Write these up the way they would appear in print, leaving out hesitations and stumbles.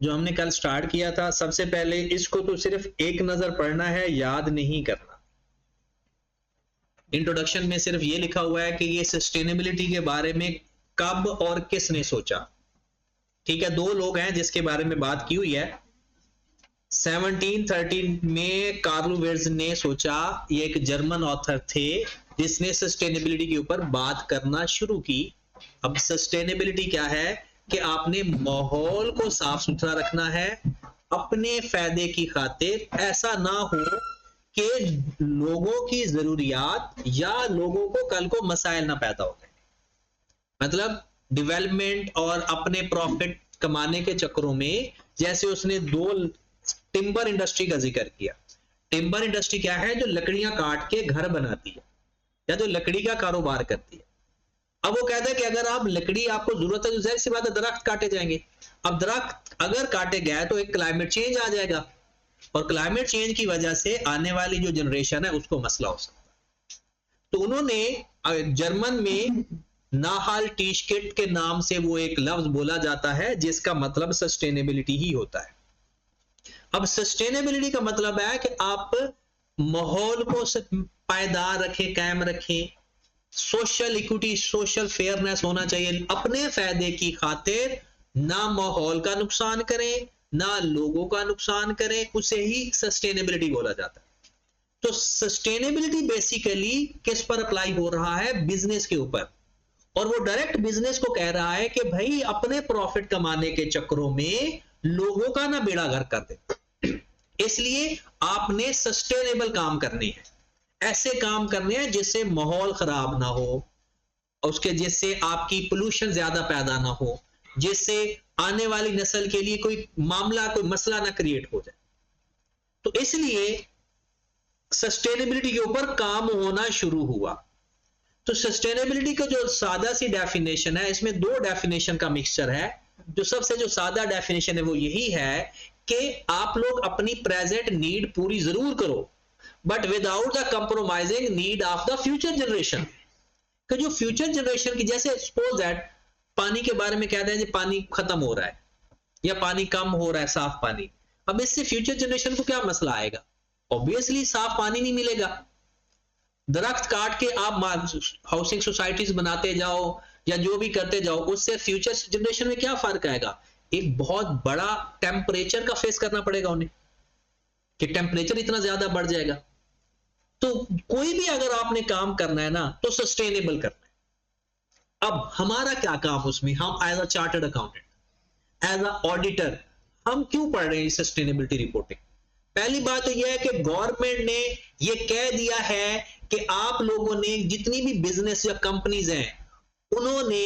जो हमने कल स्टार्ट किया था, सबसे पहले इसको तो सिर्फ एक नजर पढ़ना है, याद नहीं करना। इंट्रोडक्शन में सिर्फ ये लिखा हुआ है कि ये सस्टेनेबिलिटी के बारे में कब और किसने सोचा। ठीक है, दो लोग हैं जिसके बारे में बात की हुई है। 1713 में कार्ल वेर्ज ने सोचा, ये एक जर्मन ऑथर थे जिसने सस्टेनेबिलिटी के ऊपर बात करना शुरू की। अब सस्टेनेबिलिटी क्या है कि आपने माहौल को साफ सुथरा रखना है अपने फायदे की खातिर। ऐसा ना हो कि लोगों की जरूरियात या लोगों को कल को मसाइल ना पैदा हो। मतलब डेवलपमेंट और अपने प्रॉफिट कमाने के चक्करों में, जैसे उसने दो टिम्बर इंडस्ट्री का जिक्र किया। टिम्बर इंडस्ट्री क्या है? जो लकड़ियां काट के घर बनाती है या जो लकड़ी का कारोबार करती है। अब वो कहता है कि अगर आप लकड़ी आपको जरूरत है तो जाहिर सी बात है दरख्त काटे जाएंगे। अब दरख्त अगर काटे गए तो एक क्लाइमेट चेंज आ जाएगा, और क्लाइमेट चेंज की वजह से आने वाली जो जनरेशन है उसको मसला हो सकता है। तो उन्होंने जर्मन में नाहाल टीशकिट के नाम से वो एक लफ्ज बोला जाता है जिसका मतलब सस्टेनेबिलिटी ही होता है। अब सस्टेनेबिलिटी का मतलब है कि आप माहौल को पायदार रखें, कायम रखें। सोशल इक्विटी, सोशल फेयरनेस होना चाहिए। अपने फायदे की खातिर ना माहौल का नुकसान करें ना लोगों का नुकसान करें, उसे ही सस्टेनेबिलिटी बोला जाता है। तो सस्टेनेबिलिटी बेसिकली किस पर अप्लाई हो रहा है? बिजनेस के ऊपर। और वो डायरेक्ट बिजनेस को कह रहा है कि भाई अपने प्रॉफिट कमाने के चक्करों में लोगों का ना बेड़ा गर्क कर दे, इसलिए आपने सस्टेनेबल काम करने हैं। ऐसे काम करने हैं जिससे माहौल खराब ना हो, उसके जिससे आपकी पोल्यूशन ज्यादा पैदा ना हो, जिससे आने वाली नस्ल के लिए कोई मामला, कोई मसला ना क्रिएट हो जाए। तो इसलिए सस्टेनेबिलिटी के ऊपर काम होना शुरू हुआ। तो सस्टेनेबिलिटी का जो सादा सी डेफिनेशन है, इसमें दो डेफिनेशन का मिक्सचर है। जो सबसे जो सादा डेफिनेशन है वो यही है कि आप लोग अपनी प्रेजेंट नीड पूरी जरूर करो, but without the compromising need of the future generation. कि जो फ्यूचर जनरेशन की, जैसे सपोज दैट पानी के बारे में कहते हैं जी पानी खत्म हो रहा है या पानी कम हो रहा है, साफ पानी। अब इससे फ्यूचर जनरेशन को क्या मसला आएगा? ऑब्वियसली साफ पानी नहीं मिलेगा। दरख्त काट के आप हाउसिंग सोसाइटीज बनाते जाओ या जो भी करते जाओ, उससे फ्यूचर जनरेशन में क्या फर्क आएगा? एक बहुत बड़ा टेम्परेचर का फेस करना पड़ेगा उन्हें, कि टेम्परेचर इतना ज्यादा बढ़ जाएगा। तो कोई भी अगर आपने काम करना है ना तो सस्टेनेबल करना है। अब हमारा क्या काम उसमें? हम as a chartered accountant, as a auditor, हम क्यों पढ़ रहे हैं सस्टेनेबिलिटी रिपोर्टिंग? पहली बात तो यह है कि गवर्नमेंट ने यह कह दिया है कि आप लोगों ने जितनी भी बिजनेस या कंपनीज हैं उन्होंने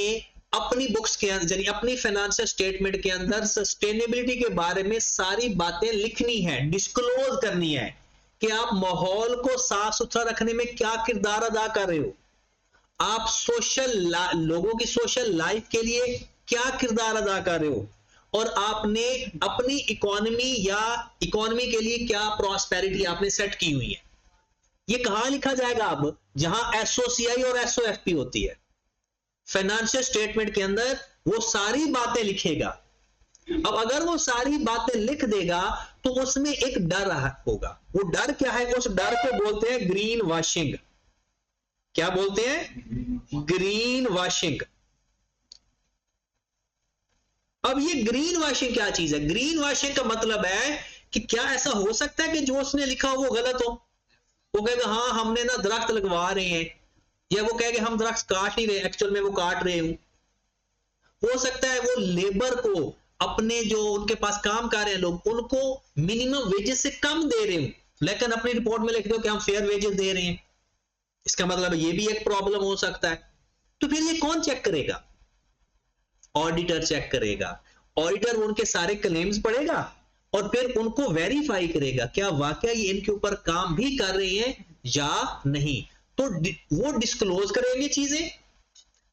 अपनी बुक्स के अंदर, अपनी फाइनेंशियल स्टेटमेंट के अंदर सस्टेनेबिलिटी के बारे में सारी बातें लिखनी है, डिस्क्लोज करनी है कि आप माहौल को साफ सुथरा रखने में क्या किरदार अदा कर रहे हो, आप लोगों की सोशल लाइफ के लिए क्या किरदार अदा कर रहे हो, और आपने अपनी इकोनॉमी या इकोनॉमी के लिए क्या प्रॉस्पेरिटी आपने सेट की हुई है। ये कहां लिखा जाएगा? अब जहां एसओसीआई और एसओएफपी होती है, फाइनेंशियल स्टेटमेंट के अंदर वो सारी बातें लिखेगा। अब अगर वो सारी बातें लिख देगा तो उसमें एक डर होगा। वो डर क्या है? उस डर को बोलते हैं ग्रीन वॉशिंग। क्या बोलते हैं? Green washing. अब ये ग्रीन वॉशिंग क्या चीज है? ग्रीन वॉशिंग का मतलब है कि क्या ऐसा हो सकता है कि जो उसने लिखा हो वो गलत हो? वो कहेगा हाँ हमने ना दरख्त लगवा रहे हैं, या वो कहेगा हम दरख्त काट नहीं रहे, एक्चुअल में वो काट रहे हूं। हो सकता है वो लेबर को, अपने जो उनके पास काम कर रहे हैं लोग, उनको मिनिमम वेजेस से कम दे रहे हूं, लेकिन अपनी रिपोर्ट में लिख दो कि हम फेयर वेजेस दे रहे हैं। इसका मतलब ये भी एक प्रॉब्लम हो सकता है। तो फिर ये कौन चेक करेगा? ऑडिटर चेक करेगा। ऑडिटर उनके सारे क्लेम्स पढ़ेगा और फिर उनको वेरीफाई करेगा क्या वाकई ये इनके ऊपर काम भी कर रहे हैं या नहीं। तो वो डिस्क्लोज करेंगे चीजें।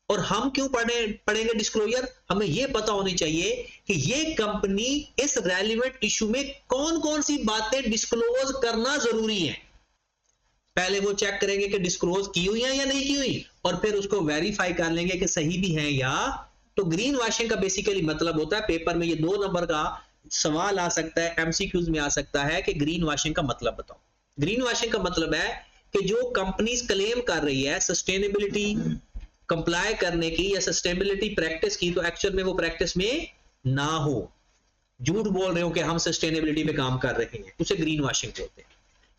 और हम क्यों पढ़ेंगे डिस्क्लोजर? हमें यह पता होनी चाहिए कि ये कंपनी इस रेलिवेंट इशू में कौन कौन सी बातें डिस्क्लोज करना जरूरी है। पहले वो चेक करेंगे कि डिस्क्लोज की हुई है या नहीं की हुई, और फिर उसको वेरीफाई कर लेंगे कि सही भी है या। तो ग्रीन वॉशिंग का बेसिकली मतलब होता है, पेपर में ये 2 नंबर का सवाल आ सकता है, एमसीक्यूज में आ सकता है कि ग्रीन वॉशिंग का मतलब बताओ। ग्रीन वॉशिंग का मतलब है कि जो कंपनीज क्लेम कर रही है सस्टेनेबिलिटी कंप्लाई करने की या सस्टेनेबिलिटी प्रैक्टिस की, तो एक्चुअल में वो प्रैक्टिस में ना हो, झूठ बोल रहे हो कि हम सस्टेनेबिलिटी पे काम कर रहे हैं, उसे ग्रीन वॉशिंग बोलते हैं।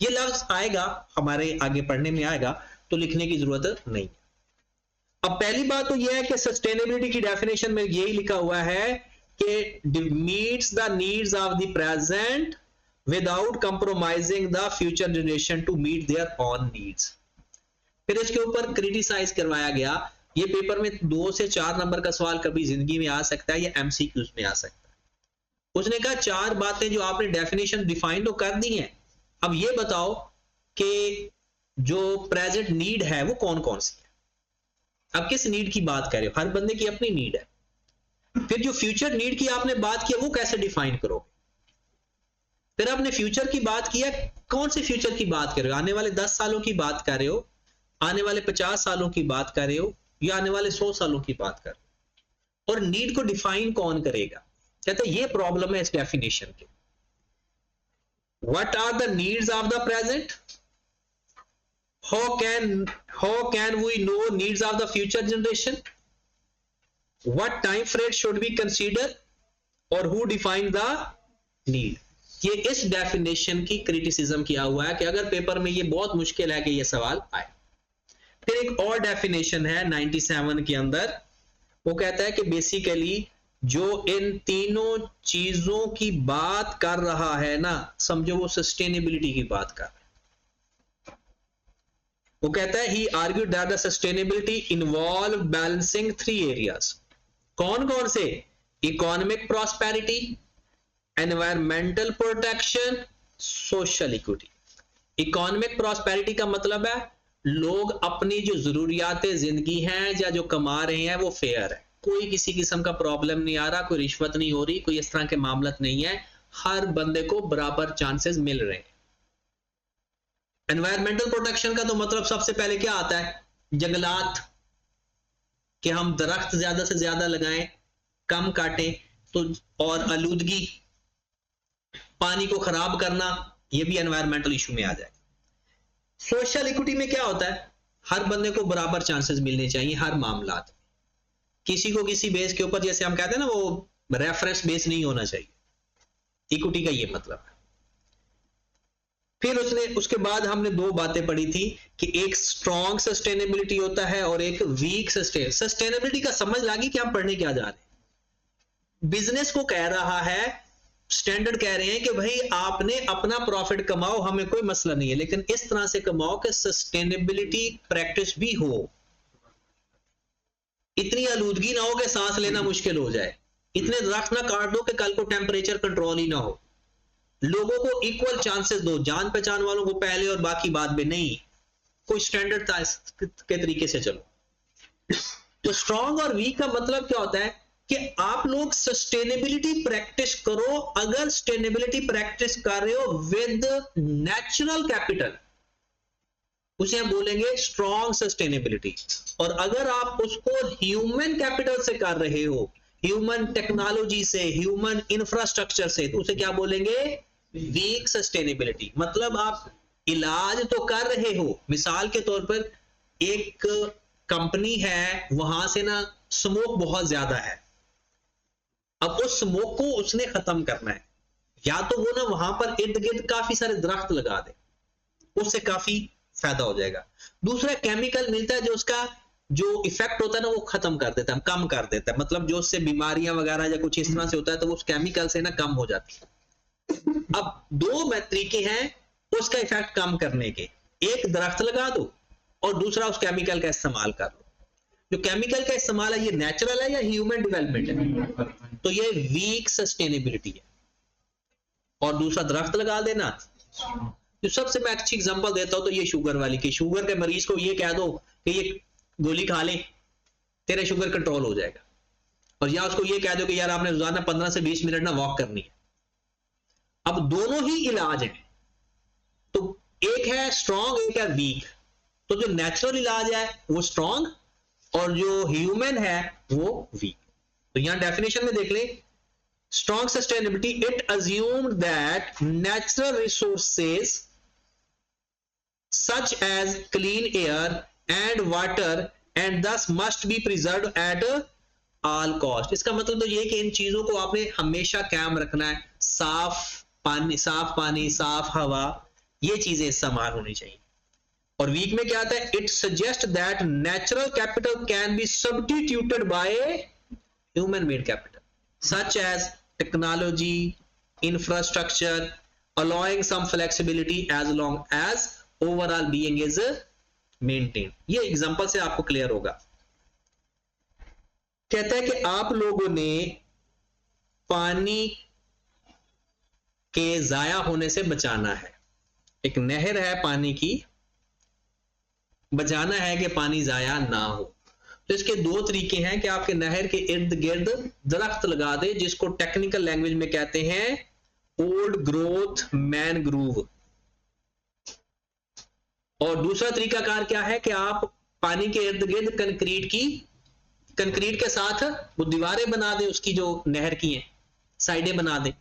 ये लफ्ज आएगा हमारे आगे पढ़ने में आएगा, तो लिखने की जरूरत नहीं। अब पहली बात तो यह है कि सस्टेनेबिलिटी की डेफिनेशन में यही लिखा हुआ है कि meets the needs of the present without compromising the future generation to meet their own needs. फिर इसके ऊपर क्रिटिसाइज करवाया गया, ये पेपर में 2 से 4 नंबर का सवाल कभी जिंदगी में आ सकता है या एमसीक्यूज में आ सकता है। उसने कहा 4 बातें जो आपने डेफिनेशन डिफाइन तो कर दी हैं, अब ये बताओ कि जो प्रेजेंट नीड है वो कौन कौन सी है। अब किस नीड की बात कर रहे हो, हर बंदे की अपनी नीड है। फिर जो फ्यूचर नीड की आपने बात किया वो कैसे डिफाइन करोगे। फिर आपने फ्यूचर की बात किया, कौन से फ्यूचर की बात कर रहे हो, आने वाले 10 सालों की बात कर रहे हो, आने वाले 50 सालों की बात कर रहे हो, या आने वाले 100 सालों की बात कर रहे हो। और नीड को डिफाइन कौन करेगा। कहते ये प्रॉब्लम है इस डेफिनेशन के। What are the needs of the present, how can we know needs of the future generation, what time frame should we consider, और who define the need। ये इस डेफिनेशन की क्रिटिसिज्म किया हुआ है कि अगर पेपर में ये बहुत मुश्किल है कि ये सवाल आए। फिर एक और डेफिनेशन है 97 के अंदर, वो कहता है कि बेसिकली जो इन तीनों चीजों की बात कर रहा है ना, समझो वो सस्टेनेबिलिटी की बात कर रहा है। वो कहता है he argued that the sustainability involve balancing 3 areas. कौन कौन से, economic prosperity, environmental protection, social equity. Economic prosperity का मतलब है लोग अपनी जो जरूरियात जिंदगी हैं या जो कमा रहे हैं वो फेयर है, कोई किसी किस्म का प्रॉब्लम नहीं आ रहा, कोई रिश्वत नहीं हो रही, कोई इस तरह के मामला नहीं है, हर बंदे को बराबर चांसेस मिल रहे हैं। एनवायरमेंटल प्रोटेक्शन का तो मतलब सबसे पहले क्या आता है, जंगलात, कि हम दरख्त ज्यादा से ज्यादा लगाएं, कम काटें, तो और आलूदगी, पानी को खराब करना, ये भी एनवायरमेंटल इशू में आ जाए। सोशल इक्विटी में क्या होता है, हर बंदे को बराबर चांसेस मिलने चाहिए हर मामला, किसी को किसी बेस के ऊपर, जैसे हम कहते हैं ना, वो रेफरेंस बेस नहीं होना चाहिए। इक्विटी का ये मतलब है। फिर उसके बाद हमने 2 बातें पढ़ी थी कि एक स्ट्रॉन्ग सस्टेनेबिलिटी होता है और एक वीक सस्टेनेबिलिटी का समझ लगी कि हम पढ़ने क्या जा रहे हैं। बिजनेस को कह रहा है, स्टैंडर्ड कह रहे हैं कि भाई आपने अपना प्रॉफिट कमाओ, हमें कोई मसला नहीं है, लेकिन इस तरह से कमाओ कि सस्टेनेबिलिटी प्रैक्टिस भी हो, इतनी आलूदगी ना हो कि सांस लेना मुश्किल हो जाए, इतने दरख्त ना काट दो कि कल को टेम्परेचर कंट्रोल ही ना हो, लोगों को इक्वल चांसेस दो, जान पहचान वालों को पहले और बाकी बाद में नहीं, कोई स्टैंडर्ड के तरीके से चलो। तो स्ट्रॉन्ग और वीक का मतलब क्या होता है कि आप लोग सस्टेनेबिलिटी प्रैक्टिस करो, अगर सस्टेनेबिलिटी प्रैक्टिस कर रहे हो विद नेचुरल कैपिटल, उसे हम बोलेंगे स्ट्रॉन्ग सस्टेनेबिलिटी। और अगर आप उसको ह्यूमन कैपिटल से कर रहे हो, ह्यूमन टेक्नोलॉजी से, ह्यूमन इंफ्रास्ट्रक्चर से, तो उसे क्या बोलेंगे, वीक सस्टेनेबिलिटी। मतलब आप इलाज तो कर रहे हो, मिसाल के तौर पर एक कंपनी है, वहां से ना स्मोक बहुत ज्यादा है, अब उस स्मोक को उसने खत्म करना है, या तो वो ना वहां पर इर्द गिर्द काफी सारे दरख्त लगा दे, उससे काफी फायदा हो जाएगा। दूसरा केमिकल मिलता है जो उसका जो इफेक्ट होता है ना वो खत्म कर देता है, कम कर देता है, मतलब जो उससे बीमारियां वगैरह या कुछ इस तरह से होता है तो वो उस केमिकल से ना कम हो जाती है। अब 2 तरीके हैं उसका इफेक्ट कम करने के, एक दरख्त लगा दो और दूसरा उस केमिकल का इस्तेमाल कर लो। जो केमिकल का इस्तेमाल है ये नेचुरल है या ह्यूमन डेवलपमेंट है, तो ये वीक सस्टेनेबिलिटी है। और दूसरा दरख्त लगा देना, जो सबसे मैं अच्छी एग्जांपल देता हूं तो ये शुगर वाली, कि शुगर के मरीज को ये कह दो कि ये गोली खा ले, तेरा शुगर कंट्रोल हो जाएगा, और या उसको ये कह दो कि यार आपने रोजाना 15 से 20 मिनट ना वॉक करनी है। अब दोनों ही इलाज है, तो एक है स्ट्रॉन्ग, एक है वीक। तो जो नेचुरल इलाज है वो स्ट्रॉन्ग और जो ह्यूमन है वो वीक। तो यहां डेफिनेशन में देख ले, Strong sustainability, it assumed that natural resources such as clean air and water and thus must be preserved at all cost. इसका मतलब तो ये कि इन चीजों को आपने हमेशा कायम रखना है, साफ पानी, साफ हवा, ये चीजें इस्तेमाल होनी चाहिए। और वीक में क्या आता है, it suggest that natural capital can be substituted by human made capital such as technology, infrastructure, allowing some flexibility as long as overall being is maintained। ये एग्जांपल से आपको क्लियर होगा। कहता है कि आप लोगों ने पानी के जाया होने से बचाना है। एक नहर है पानी की, बचाना है कि पानी जाया ना हो। तो इसके दो तरीके हैं कि आपके नहर के इर्द गिर्द दरख्त लगा दे, जिसको टेक्निकल लैंग्वेज में कहते हैं ओल्ड ग्रोथ मैनग्रूव। और दूसरा तरीकाकार क्या है कि आप पानी के इर्द गिर्द कंक्रीट के साथ वो दीवारें बना दें, उसकी जो नहर की हैं साइडें बना दें।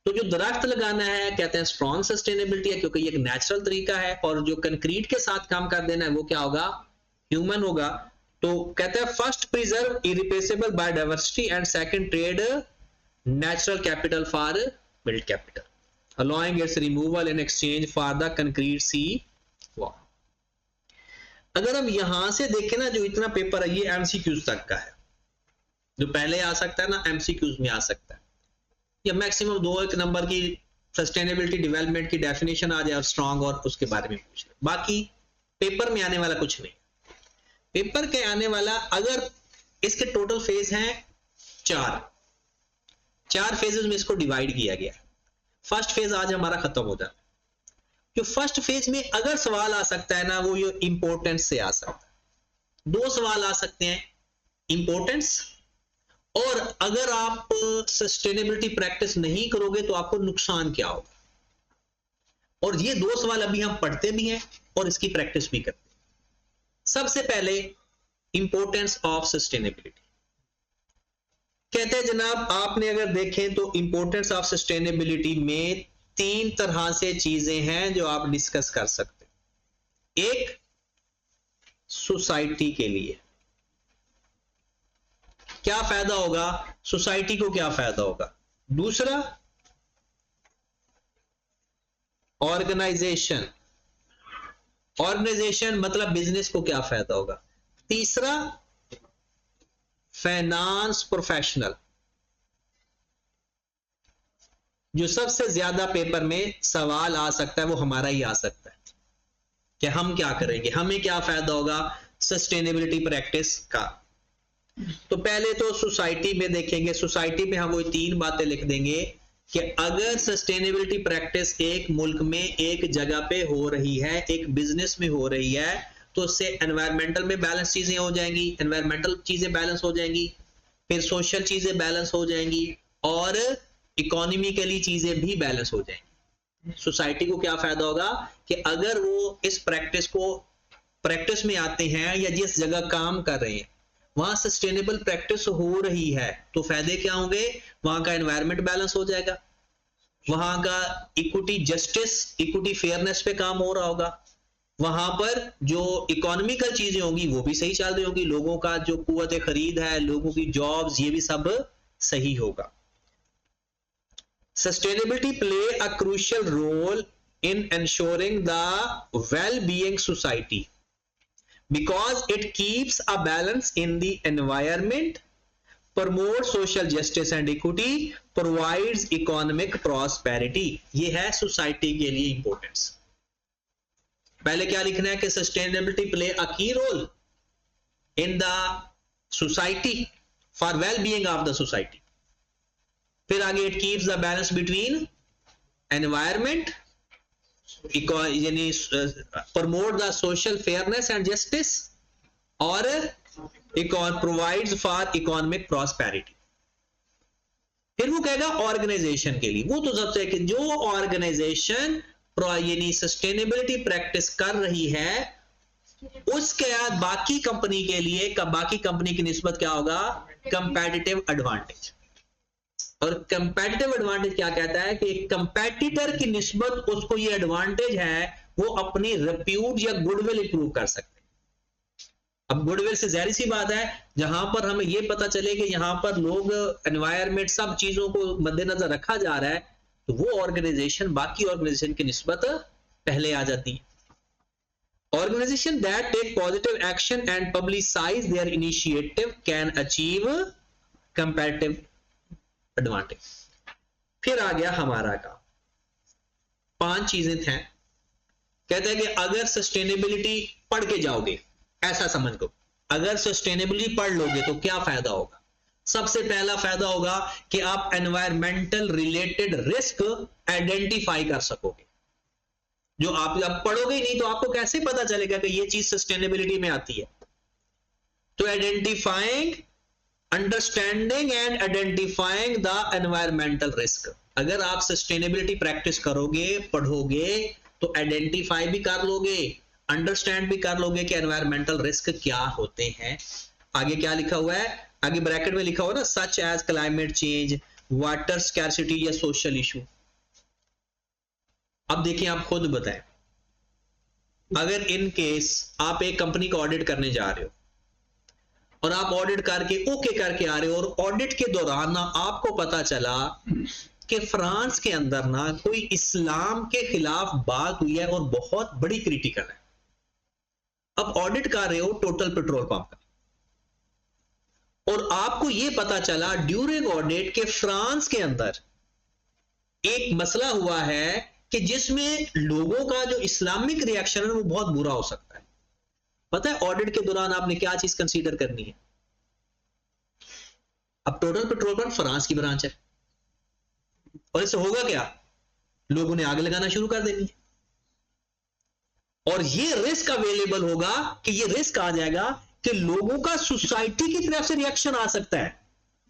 तो जो दरख्त लगाना है कहते हैं स्ट्रॉन्ग सस्टेनेबिलिटी है, क्योंकि ये एक नेचुरल तरीका है। और जो कंक्रीट के साथ काम कर देना है वो क्या होगा, ह्यूमन होगा। तो कहते हैं first preserve irreplaceable biodiversity and second trade natural capital for build capital, allowing its removal in exchange for the concrete sea wall. अगर हम यहां से देखें ना, जो इतना पेपर है ये एमसीक्यूज तक का है, जो पहले आ सकता है ना एमसीक्यूज में आ सकता है, या मैक्सिमम 2-1 नंबर की सस्टेनेबिलिटी डेवलपमेंट की डेफिनेशन आ जाए और स्ट्रांग और उसके बारे में पूछ ले। बाकी पेपर में आने वाला कुछ नहीं। पेपर के आने वाला, अगर इसके टोटल फेज हैं 4 फेजेस में इसको डिवाइड किया गया। फर्स्ट फेज आज हमारा खत्म हो जाता है। जो फर्स्ट फेज में अगर सवाल आ सकता है ना, वो ये इंपोर्टेंस से आ सकता है। 2 सवाल आ सकते हैं, इंपोर्टेंस और अगर आप सस्टेनेबिलिटी प्रैक्टिस नहीं करोगे तो आपको नुकसान क्या होगा। और ये 2 सवाल अभी हम पढ़ते भी हैं और इसकी प्रैक्टिस भी करते हैं। सबसे पहले इंपोर्टेंस ऑफ सस्टेनेबिलिटी। कहते हैं जनाब, आपने अगर देखें तो इंपोर्टेंस ऑफ सस्टेनेबिलिटी में 3 तरह से चीजें हैं जो आप डिस्कस कर सकते हैं। एक, सोसाइटी के लिए क्या फायदा होगा, सोसाइटी को क्या फायदा होगा। दूसरा, ऑर्गेनाइजेशन मतलब बिजनेस को क्या फायदा होगा। तीसरा, फाइनेंस प्रोफेशनल। जो सबसे ज्यादा पेपर में सवाल आ सकता है वो हमारा ही आ सकता है कि हम क्या करेंगे, हमें क्या फायदा होगा सस्टेनेबिलिटी प्रैक्टिस का। तो पहले तो सोसाइटी में देखेंगे। सोसाइटी में हम वो 3 बातें लिख देंगे कि अगर सस्टेनेबिलिटी प्रैक्टिस एक मुल्क में एक जगह पे हो रही है, एक बिजनेस में हो रही है, तो उससे एनवायरमेंटल में बैलेंस चीजें हो जाएंगी, एनवायरमेंटल चीजें बैलेंस हो जाएंगी, फिर सोशल चीजें बैलेंस हो जाएंगी और इकोनॉमिकली चीजें भी बैलेंस हो जाएंगी। सोसाइटी को क्या फायदा होगा कि अगर वो इस प्रैक्टिस में आते हैं या जिस जगह काम कर रहे हैं वहां सस्टेनेबल प्रैक्टिस हो रही है, तो फायदे क्या होंगे, वहां का एनवायरनमेंट बैलेंस हो जाएगा, वहां का इक्विटी जस्टिस, इक्विटी फेयरनेस पे काम हो रहा होगा, वहां पर जो इकोनॉमिकल चीजें होंगी वो भी सही चल रही होंगी, लोगों का जो कुव्वत खरीद है, लोगों की जॉब्स, ये भी सब सही होगा। Sustainability play a crucial role in ensuring the well-being society because it keeps a balance in the environment, promotes social justice and equity, provides economic prosperity। ये है सोसाइटी के लिए इंपॉर्टेंस। पहले क्या लिखना है कि sustainability play a key role in the society for well being of the society. फिर आगे it keeps the balance between environment, यानी promote the social fairness and justice और प्रोवाइड्स फॉर इकोनॉमिक प्रॉस्पेरिटी। फिर वो कहेगा ऑर्गेनाइजेशन के लिए, वो तो सबसे कि जो ऑर्गेनाइजेशन यानी सस्टेनेबिलिटी प्रैक्टिस कर रही है उसके बाद बाकी कंपनी के लिए बाकी कंपनी की निस्बत क्या होगा, कंपेटिटिव एडवांटेज। और कंपेटिटिव एडवांटेज क्या कहता है कि कंपेटिटर की निस्बत उसको ये एडवांटेज है, वो अपनी रेप्यूट या गुडविल इंप्रूव कर सकते हैं। अब गुडविल से जाहिर सी बात है, जहां पर हमें ये पता चले कि यहां पर लोग, एनवायरमेंट, सब चीजों को मद्देनजर रखा जा रहा है, तो वो ऑर्गेनाइजेशन बाकी ऑर्गेनाइजेशन की निस्बत पहले आ जाती है। Organization that take positive action and publicize their initiative can achieve competitive advantage। फिर आ गया हमारा का 5 चीजें थे। कहते हैं कि अगर सस्टेनेबिलिटी पढ़ के जाओगे, ऐसा समझ लो, अगर सस्टेनेबिलिटी पढ़ लोगे तो क्या फायदा होगा। सबसे पहला फायदा होगा कि आप एनवायरमेंटल रिलेटेड रिस्क आइडेंटिफाई कर सकोगे। जो आप पढ़ोगे ही नहीं तो आपको कैसे पता चलेगा कि ये चीज सस्टेनेबिलिटी में आती है। तो identifying, understanding and identifying the environmental risk. अगर आप सस्टेनेबिलिटी प्रैक्टिस करोगे, पढ़ोगे, तो आइडेंटिफाई भी कर लोगे, अंडरस्टैंड भी कर लोगे कि एनवायरमेंटल रिस्क क्या होते हैं। आगे क्या लिखा हुआ है, आगे ब्रैकेट में लिखा हुआ ना, such as climate change, water scarcity या सोशल इशू। अब देखिए, आप खुद बताएं, अगर इन केस आप एक कंपनी को ऑडिट करने जा रहे हो और आप ऑडिट करके ओके करके आ रहे हो, और ऑडिट के दौरान ना आपको पता चला कि फ्रांस के अंदर ना कोई इस्लाम के खिलाफ बात हुई है और बहुत बड़ी क्रिटिकल है। अब ऑडिट कर रहे हो टोटल पेट्रोल पंप का, और आपको यह पता चला ड्यूरिंग ऑडिट के फ्रांस के अंदर एक मसला हुआ है कि जिसमें लोगों का जो इस्लामिक रिएक्शन है वो बहुत बुरा हो सकता है। पता है ऑडिट के दौरान आपने क्या चीज कंसीडर करनी है। अब टोटल पेट्रोल पंप फ्रांस की ब्रांच है, और इससे होगा क्या, लोगों ने आग लगाना शुरू कर देनी है, और ये रिस्क अवेलेबल होगा कि ये रिस्क आ जाएगा कि लोगों का सोसाइटी की तरफ से रिएक्शन आ सकता है।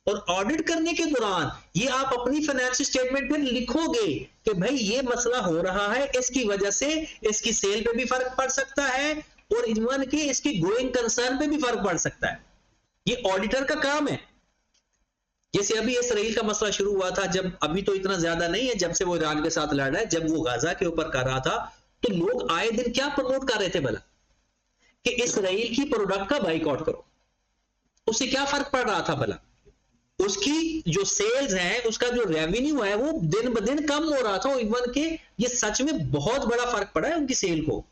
और ऑडिट करने के दौरान ये आप अपनी फाइनेंशियल स्टेटमेंट में लिखोगे कि भाई ये मसला हो रहा है, इसकी वजह से इसकी सेल पे भी फर्क पड़ सकता है, और इवन के इसकी गोइंग कंसर्न पे भी फर्क पड़ सकता है। ये ऑडिटर का काम है। जैसे अभी इसराइल का मसला शुरू हुआ था, जब, अभी तो इतना ज्यादा नहीं है जब से वो ईरान के साथ लड़ रहा है, जब वो गाजा के ऊपर कर रहा था तो लोग आए दिन क्या प्रमोट कर रहे थे भला, कि इसराइल की प्रोडक्ट का बाइकआउट करो। उससे क्या फर्क पड़ रहा था भला, उसकी जो सेल्स है, उसका जो रेवेन्यू है वो दिन ब दिन कम हो रहा था। इवन के ये सच में बहुत बड़ा फर्क पड़ा है उनकी सेल को।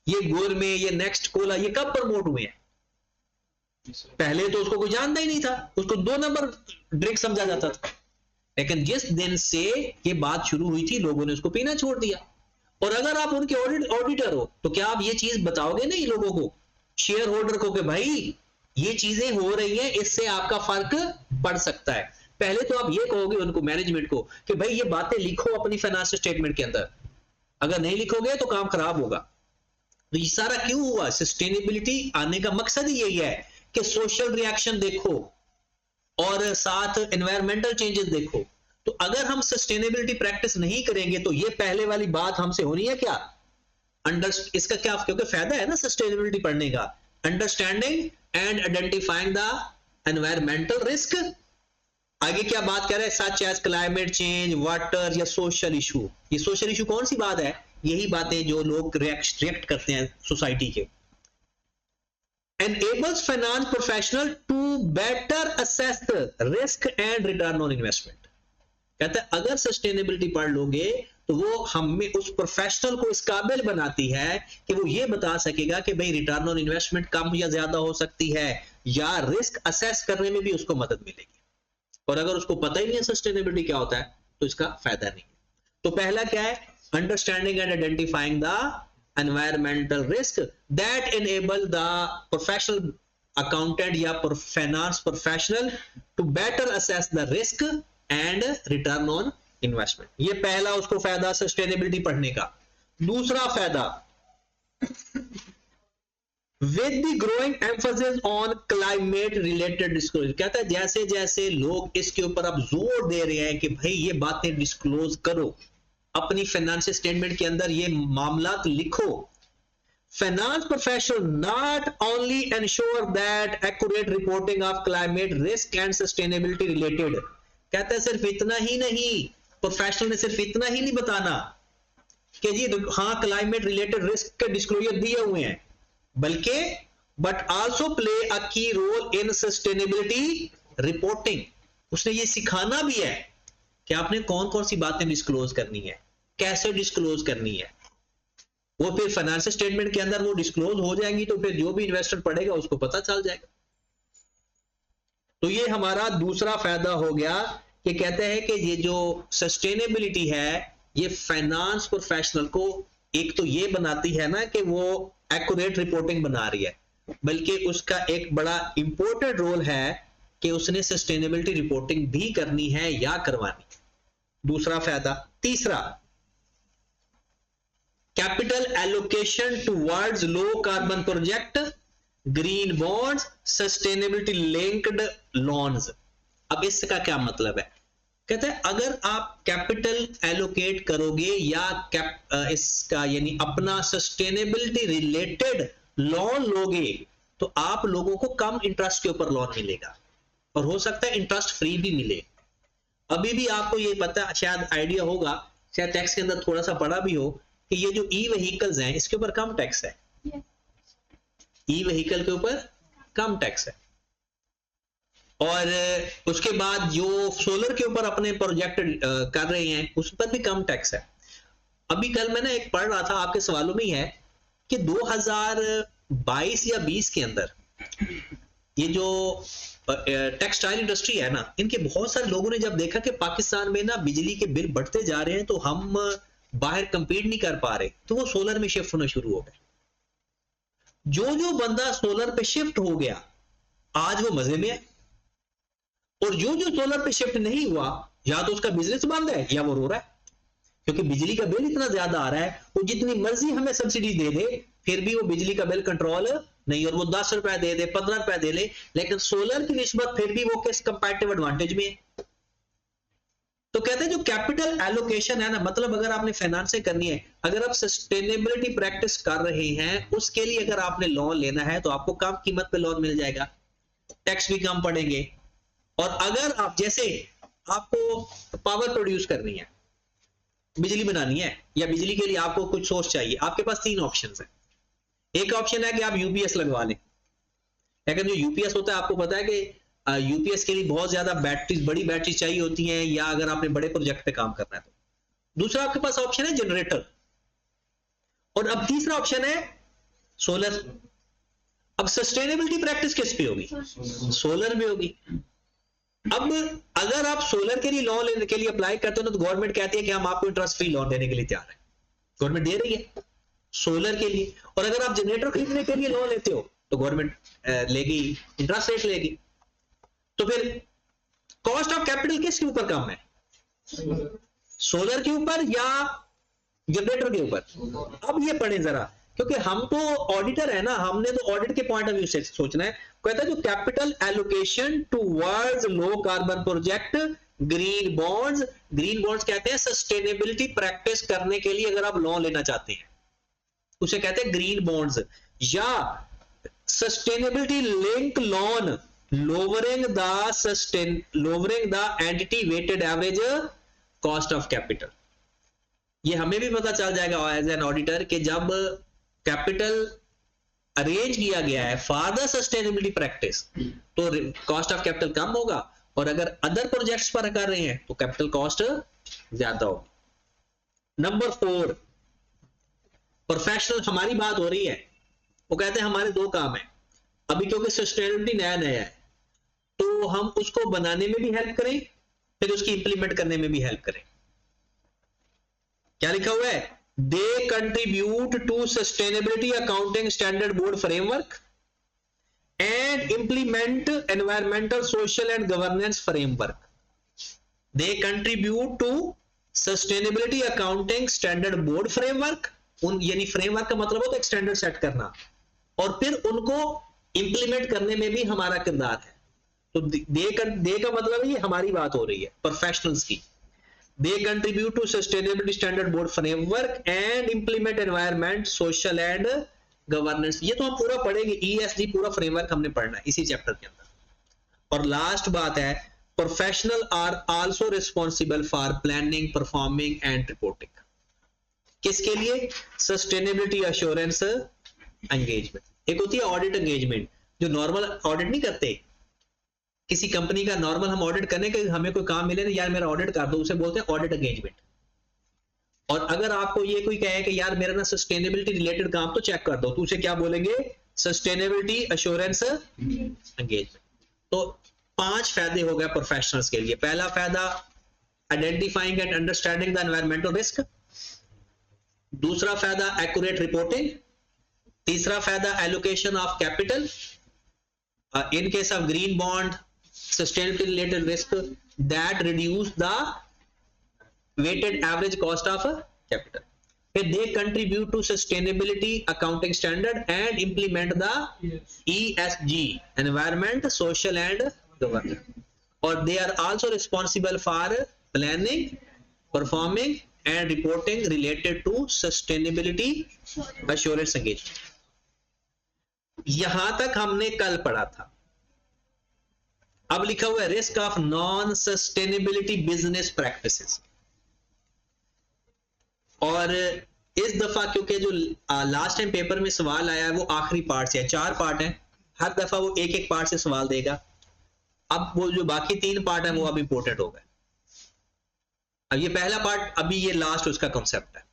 ये गोरमे, ये नेक्स्ट कोला, ये कब प्रमोट हुए हैं? पहले तो उसको कोई जानता ही नहीं था, उसको 2 नंबर ड्रिंक समझा जाता था, लेकिन जिस दिन से ये बात शुरू हुई थी लोगों ने उसको पीना छोड़ दिया। और अगर आप उनके ऑडिटर हो तो क्या आप ये चीज बताओगे नहीं लोगों को, शेयर होल्डर को, कि भाई ये चीजें हो रही हैं, इससे आपका फर्क पड़ सकता है। पहले तो आप ये कहोगे उनको, मैनेजमेंट को, कि भाई ये बातें लिखो अपनी फाइनेंशियल स्टेटमेंट के अंदर, अगर नहीं लिखोगे तो काम खराब होगा। तो ये सारा क्यों हुआ? सस्टेनेबिलिटी आने का मकसद ही यही है कि सोशल रिएक्शन देखो और साथ एनवायरमेंटल चेंजेस देखो। तो अगर हम सस्टेनेबिलिटी प्रैक्टिस नहीं करेंगे तो ये पहले वाली बात हमसे होनी है क्या, इसका क्या, क्योंकि फायदा है ना सस्टेनेबिलिटी पढ़ने का, understanding and identifying the environmental risk. आगे क्या बात कर रहे हैं, such as climate change, water या सोशल इशू। ये सोशल इशू कौन सी बात है? यही बातें जो लोग रिएक्ट करते हैं सोसाइटी के। enables finance professional to better assess the risk and return on investment। कहता है अगर सस्टेनेबिलिटी पढ़ लोगे तो वो हमें, उस प्रोफेशनल को इस काबिल बनाती है कि वो ये बता सकेगा कि भाई रिटर्न ऑन इन्वेस्टमेंट कम या ज्यादा हो सकती है, या रिस्क असेस करने में भी उसको मदद मिलेगी। और अगर उसको पता ही नहीं है सस्टेनेबिलिटी क्या होता है तो इसका फायदा नहीं है। तो पहला क्या है, understanding and identifying the environmental risk that enable the professional accountant या finance professional to better assess the risk and return on investment। ये पहला उसको फायदा सस्टेनेबिलिटी पढ़ने का। दूसरा फायदा, with the growing emphasis on climate related disclosure, कहता है जैसे जैसे लोग इसके ऊपर अब जोर दे रहे हैं कि भाई ये बातें डिस्क्लोज करो, अपनी फाइनेंशियल स्टेटमेंट के अंदर ये मामलात लिखो। Finance professional not only ensure that accurate reporting of climate risk and sustainability related कहता है सिर्फ इतना ही नहीं, प्रोफेशनल ने सिर्फ इतना ही नहीं बताना कि जी हाँ क्लाइमेट रिलेटेड रिस्क के डिस्क्लोजर दिए हुए हैं, बल्कि but also play a key role in sustainability reporting. उसने ये सिखाना भी है कि आपने कौन कौन सी बातें डिस्क्लोज करनी है, कैसे डिस्क्लोज करनी है। वो फिर फाइनेंशियल स्टेटमेंट के अंदर वो डिस्क्लोज हो जाएंगी तो फिर जो भी इन्वेस्टर पढ़ेगा उसको पता चल जाएगा। तो ये हमारा दूसरा फायदा हो गया कि कहते हैं कि ये जो सस्टेनेबिलिटी है ये फाइनेंस प्रोफेशनल को एक तो ये बनाती है ना कि वो एक्यूरेट रिपोर्टिंग बना रही है, बल्कि उसका एक बड़ा इंपॉर्टेंट रोल है कि उसने सस्टेनेबिलिटी रिपोर्टिंग भी करनी है या करवानी। दूसरा फायदा। तीसरा, capital allocation towards low carbon project, green bonds, sustainability linked loans. अब इसका क्या मतलब है? कहते हैं अगर आप कैपिटल एलोकेट करोगे या इसका यानी अपना सस्टेनेबिलिटी रिलेटेड लोन लोगे तो आप लोगों को कम इंटरेस्ट के ऊपर लोन मिलेगा और हो सकता है इंटरेस्ट फ्री भी मिले। अभी भी आपको ये पता शायद आइडिया होगा, शायद टैक्स के अंदर थोड़ा सा पढ़ा भी हो कि ये जो ई व्हीकल्स हैं इसके ऊपर कम टैक्स है। ई व्हीकल के ऊपर कम टैक्स है। और उसके बाद जो सोलर के ऊपर अपने प्रोजेक्ट कर रहे हैं उस पर भी कम टैक्स है। अभी कल मैंने एक पढ़ रहा था, आपके सवालों में ही है कि 2022 या 20 के अंदर ये जो टेक्सटाइल इंडस्ट्री है ना, इनके बहुत सारे लोगों ने जब देखा कि पाकिस्तान में ना बिजली के बिल बढ़ते जा रहे हैं तो हम बाहर कंपीट नहीं कर पा रहे, तो वो सोलर में शिफ्ट होना शुरू हो गए। जो बंदा सोलर पे शिफ्ट हो गया आज वो मजे में है, और जो सोलर पे शिफ्ट नहीं हुआ या तो उसका बिजनेस बंद है या वो रो रहा है, क्योंकि बिजली का बिल इतना ज्यादा आ रहा है। वो जितनी मर्जी हमें सब्सिडी दे दे फिर भी वो बिजली का बिल कंट्रोल नहीं, और वो 10 रुपए दे दे 15 रुपए दे ले, लेकिन सोलर की निस्बत फिर भी वो किस कंपैरेटिव एडवांटेज में है। तो कहते हैं जो कैपिटल एलोकेशन है ना, मतलब अगर आपने फाइनेंस से करनी है, अगर आप सस्टेनेबिलिटी प्रैक्टिस कर रहे हैं उसके लिए अगर आपने लोन लेना है तो आपको कम कीमत पे लोन मिल जाएगा, टैक्स भी कम पड़ेंगे। और अगर आप जैसे आपको पावर प्रोड्यूस करनी है, बिजली बनानी है, या बिजली के लिए आपको कुछ सोर्स चाहिए, आपके पास 3 ऑप्शन है। एक ऑप्शन है कि आप यूपीएस लगवा लें, लेकिन जो यूपीएस होता है आपको पता है कि यूपीएस के लिए बहुत ज्यादा बैटरीज, बड़ी बैटरी चाहिए होती हैं, या अगर आपने बड़े प्रोजेक्ट पे काम करना है तो। दूसरा आपके पास ऑप्शन है जनरेटर, और अब तीसरा ऑप्शन है सोलर। अब सस्टेनेबिलिटी प्रैक्टिस किस पे होगी? सोलर में होगी। अब अगर आप सोलर के लिए लोन लेने के लिए अप्लाई करते हो तो गवर्नमेंट कहती है कि हम आपको इंटरेस्ट फ्री लोन देने के लिए तैयार है, गवर्नमेंट दे रही है सोलर के लिए। और अगर आप जनरेटर खरीदने के लिए लोन लेते हो तो गवर्नमेंट लेगी, इंटरेस्ट रेट लेगी। तो फिर कॉस्ट ऑफ कैपिटल किसके ऊपर कम है? सोलर के ऊपर या जनरेटर के ऊपर? अब ये पढ़े जरा, क्योंकि हम तो ऑडिटर है ना, हमने तो ऑडिट के पॉइंट ऑफ व्यू से सोचना है। कहता है जो capital allocation towards low carbon project, green bonds, green bonds कहते हैं सस्टेनेबिलिटी प्रैक्टिस करने के लिए अगर आप लोन लेना चाहते हैं उसे कहते हैं ग्रीन बॉन्ड्स, या sustainability link loan, lowering the entity weighted average cost of capital। ये हमें भी पता चल जाएगा एज एन ऑडिटर कि जब कैपिटल अरेंज किया गया है फॉर द सस्टेनेबिलिटी प्रैक्टिस तो कॉस्ट ऑफ कैपिटल कम होगा, और अगर अदर प्रोजेक्ट्स पर कर रहे हैं तो कैपिटल कॉस्ट ज्यादा होगी। नंबर 4, प्रोफेशनल हमारी बात हो रही है, वो कहते हैं हमारे 2 काम है अभी, क्योंकि सस्टेनेबिलिटी नया है तो हम उसको बनाने में भी हेल्प करें, फिर उसकी इंप्लीमेंट करने में भी हेल्प करें। क्या लिखा हुआ है? They contribute to sustainability accounting standard board framework and implement environmental social and governance framework. They contribute to sustainability accounting standard board framework, यानी फ्रेमवर्क का मतलब होता है स्टैंडर्ड सेट करना, और फिर उनको इंप्लीमेंट करने में भी हमारा किरदार है। तो दे का मतलब ये हमारी बात हो रही है प्रोफेशनल्स की। They contribute to sustainability standard board framework and implement environment social and governance. ये तो हम पूरा पढ़ेंगे, ईएसजी पूरा फ्रेमवर्क हमने पढ़ना है इसी चैप्टर के अंदर। और लास्ट बात है professional are also responsible for planning, performing and reporting. किसके लिए? Sustainability assurance engagement. एक होती है ऑडिट एंगेजमेंट, जो नॉर्मल ऑडिट नहीं करते किसी कंपनी का, नॉर्मल हम ऑडिट करने के, हमें कोई काम मिले ना, यार मेरा ऑडिट कर दो, उसे बोलते हैं ऑडिट एंगेजमेंट। और अगर आपको ये कोई कहे कि यार मेरा ना सस्टेनेबिलिटी रिलेटेड काम तो चेक कर दो, तो उसे क्या बोलेंगे? Sustainability assurance engagement. तो 5 फायदे हो गए प्रोफेशनल्स के लिए। पहला फायदा identifying and understanding the environmental risk. दूसरा फायदा एक्यूरेट रिपोर्टिंग। तीसरा फायदा allocation of capital in case of green bond, sustainability related risk that reduce the weighted average cost of capital. They contribute to sustainability accounting standard and implement the ESG, environment, social and governance. Or they are also responsible for planning, performing and reporting related to sustainability assurance engagement. यहां तक हमने कल पढ़ा था। अब लिखा हुआ है risk of non sustainability business practices. और इस दफा क्योंकि जो लास्ट टाइम पेपर में सवाल आया है वो आखिरी पार्ट से है, 4 पार्ट हैं, हर दफा वो एक एक पार्ट से सवाल देगा। अब वो जो बाकी 3 पार्ट है वो अब इंपॉर्टेंट हो गए। अब ये पहला पार्ट, अभी ये लास्ट उसका कॉन्सेप्ट है।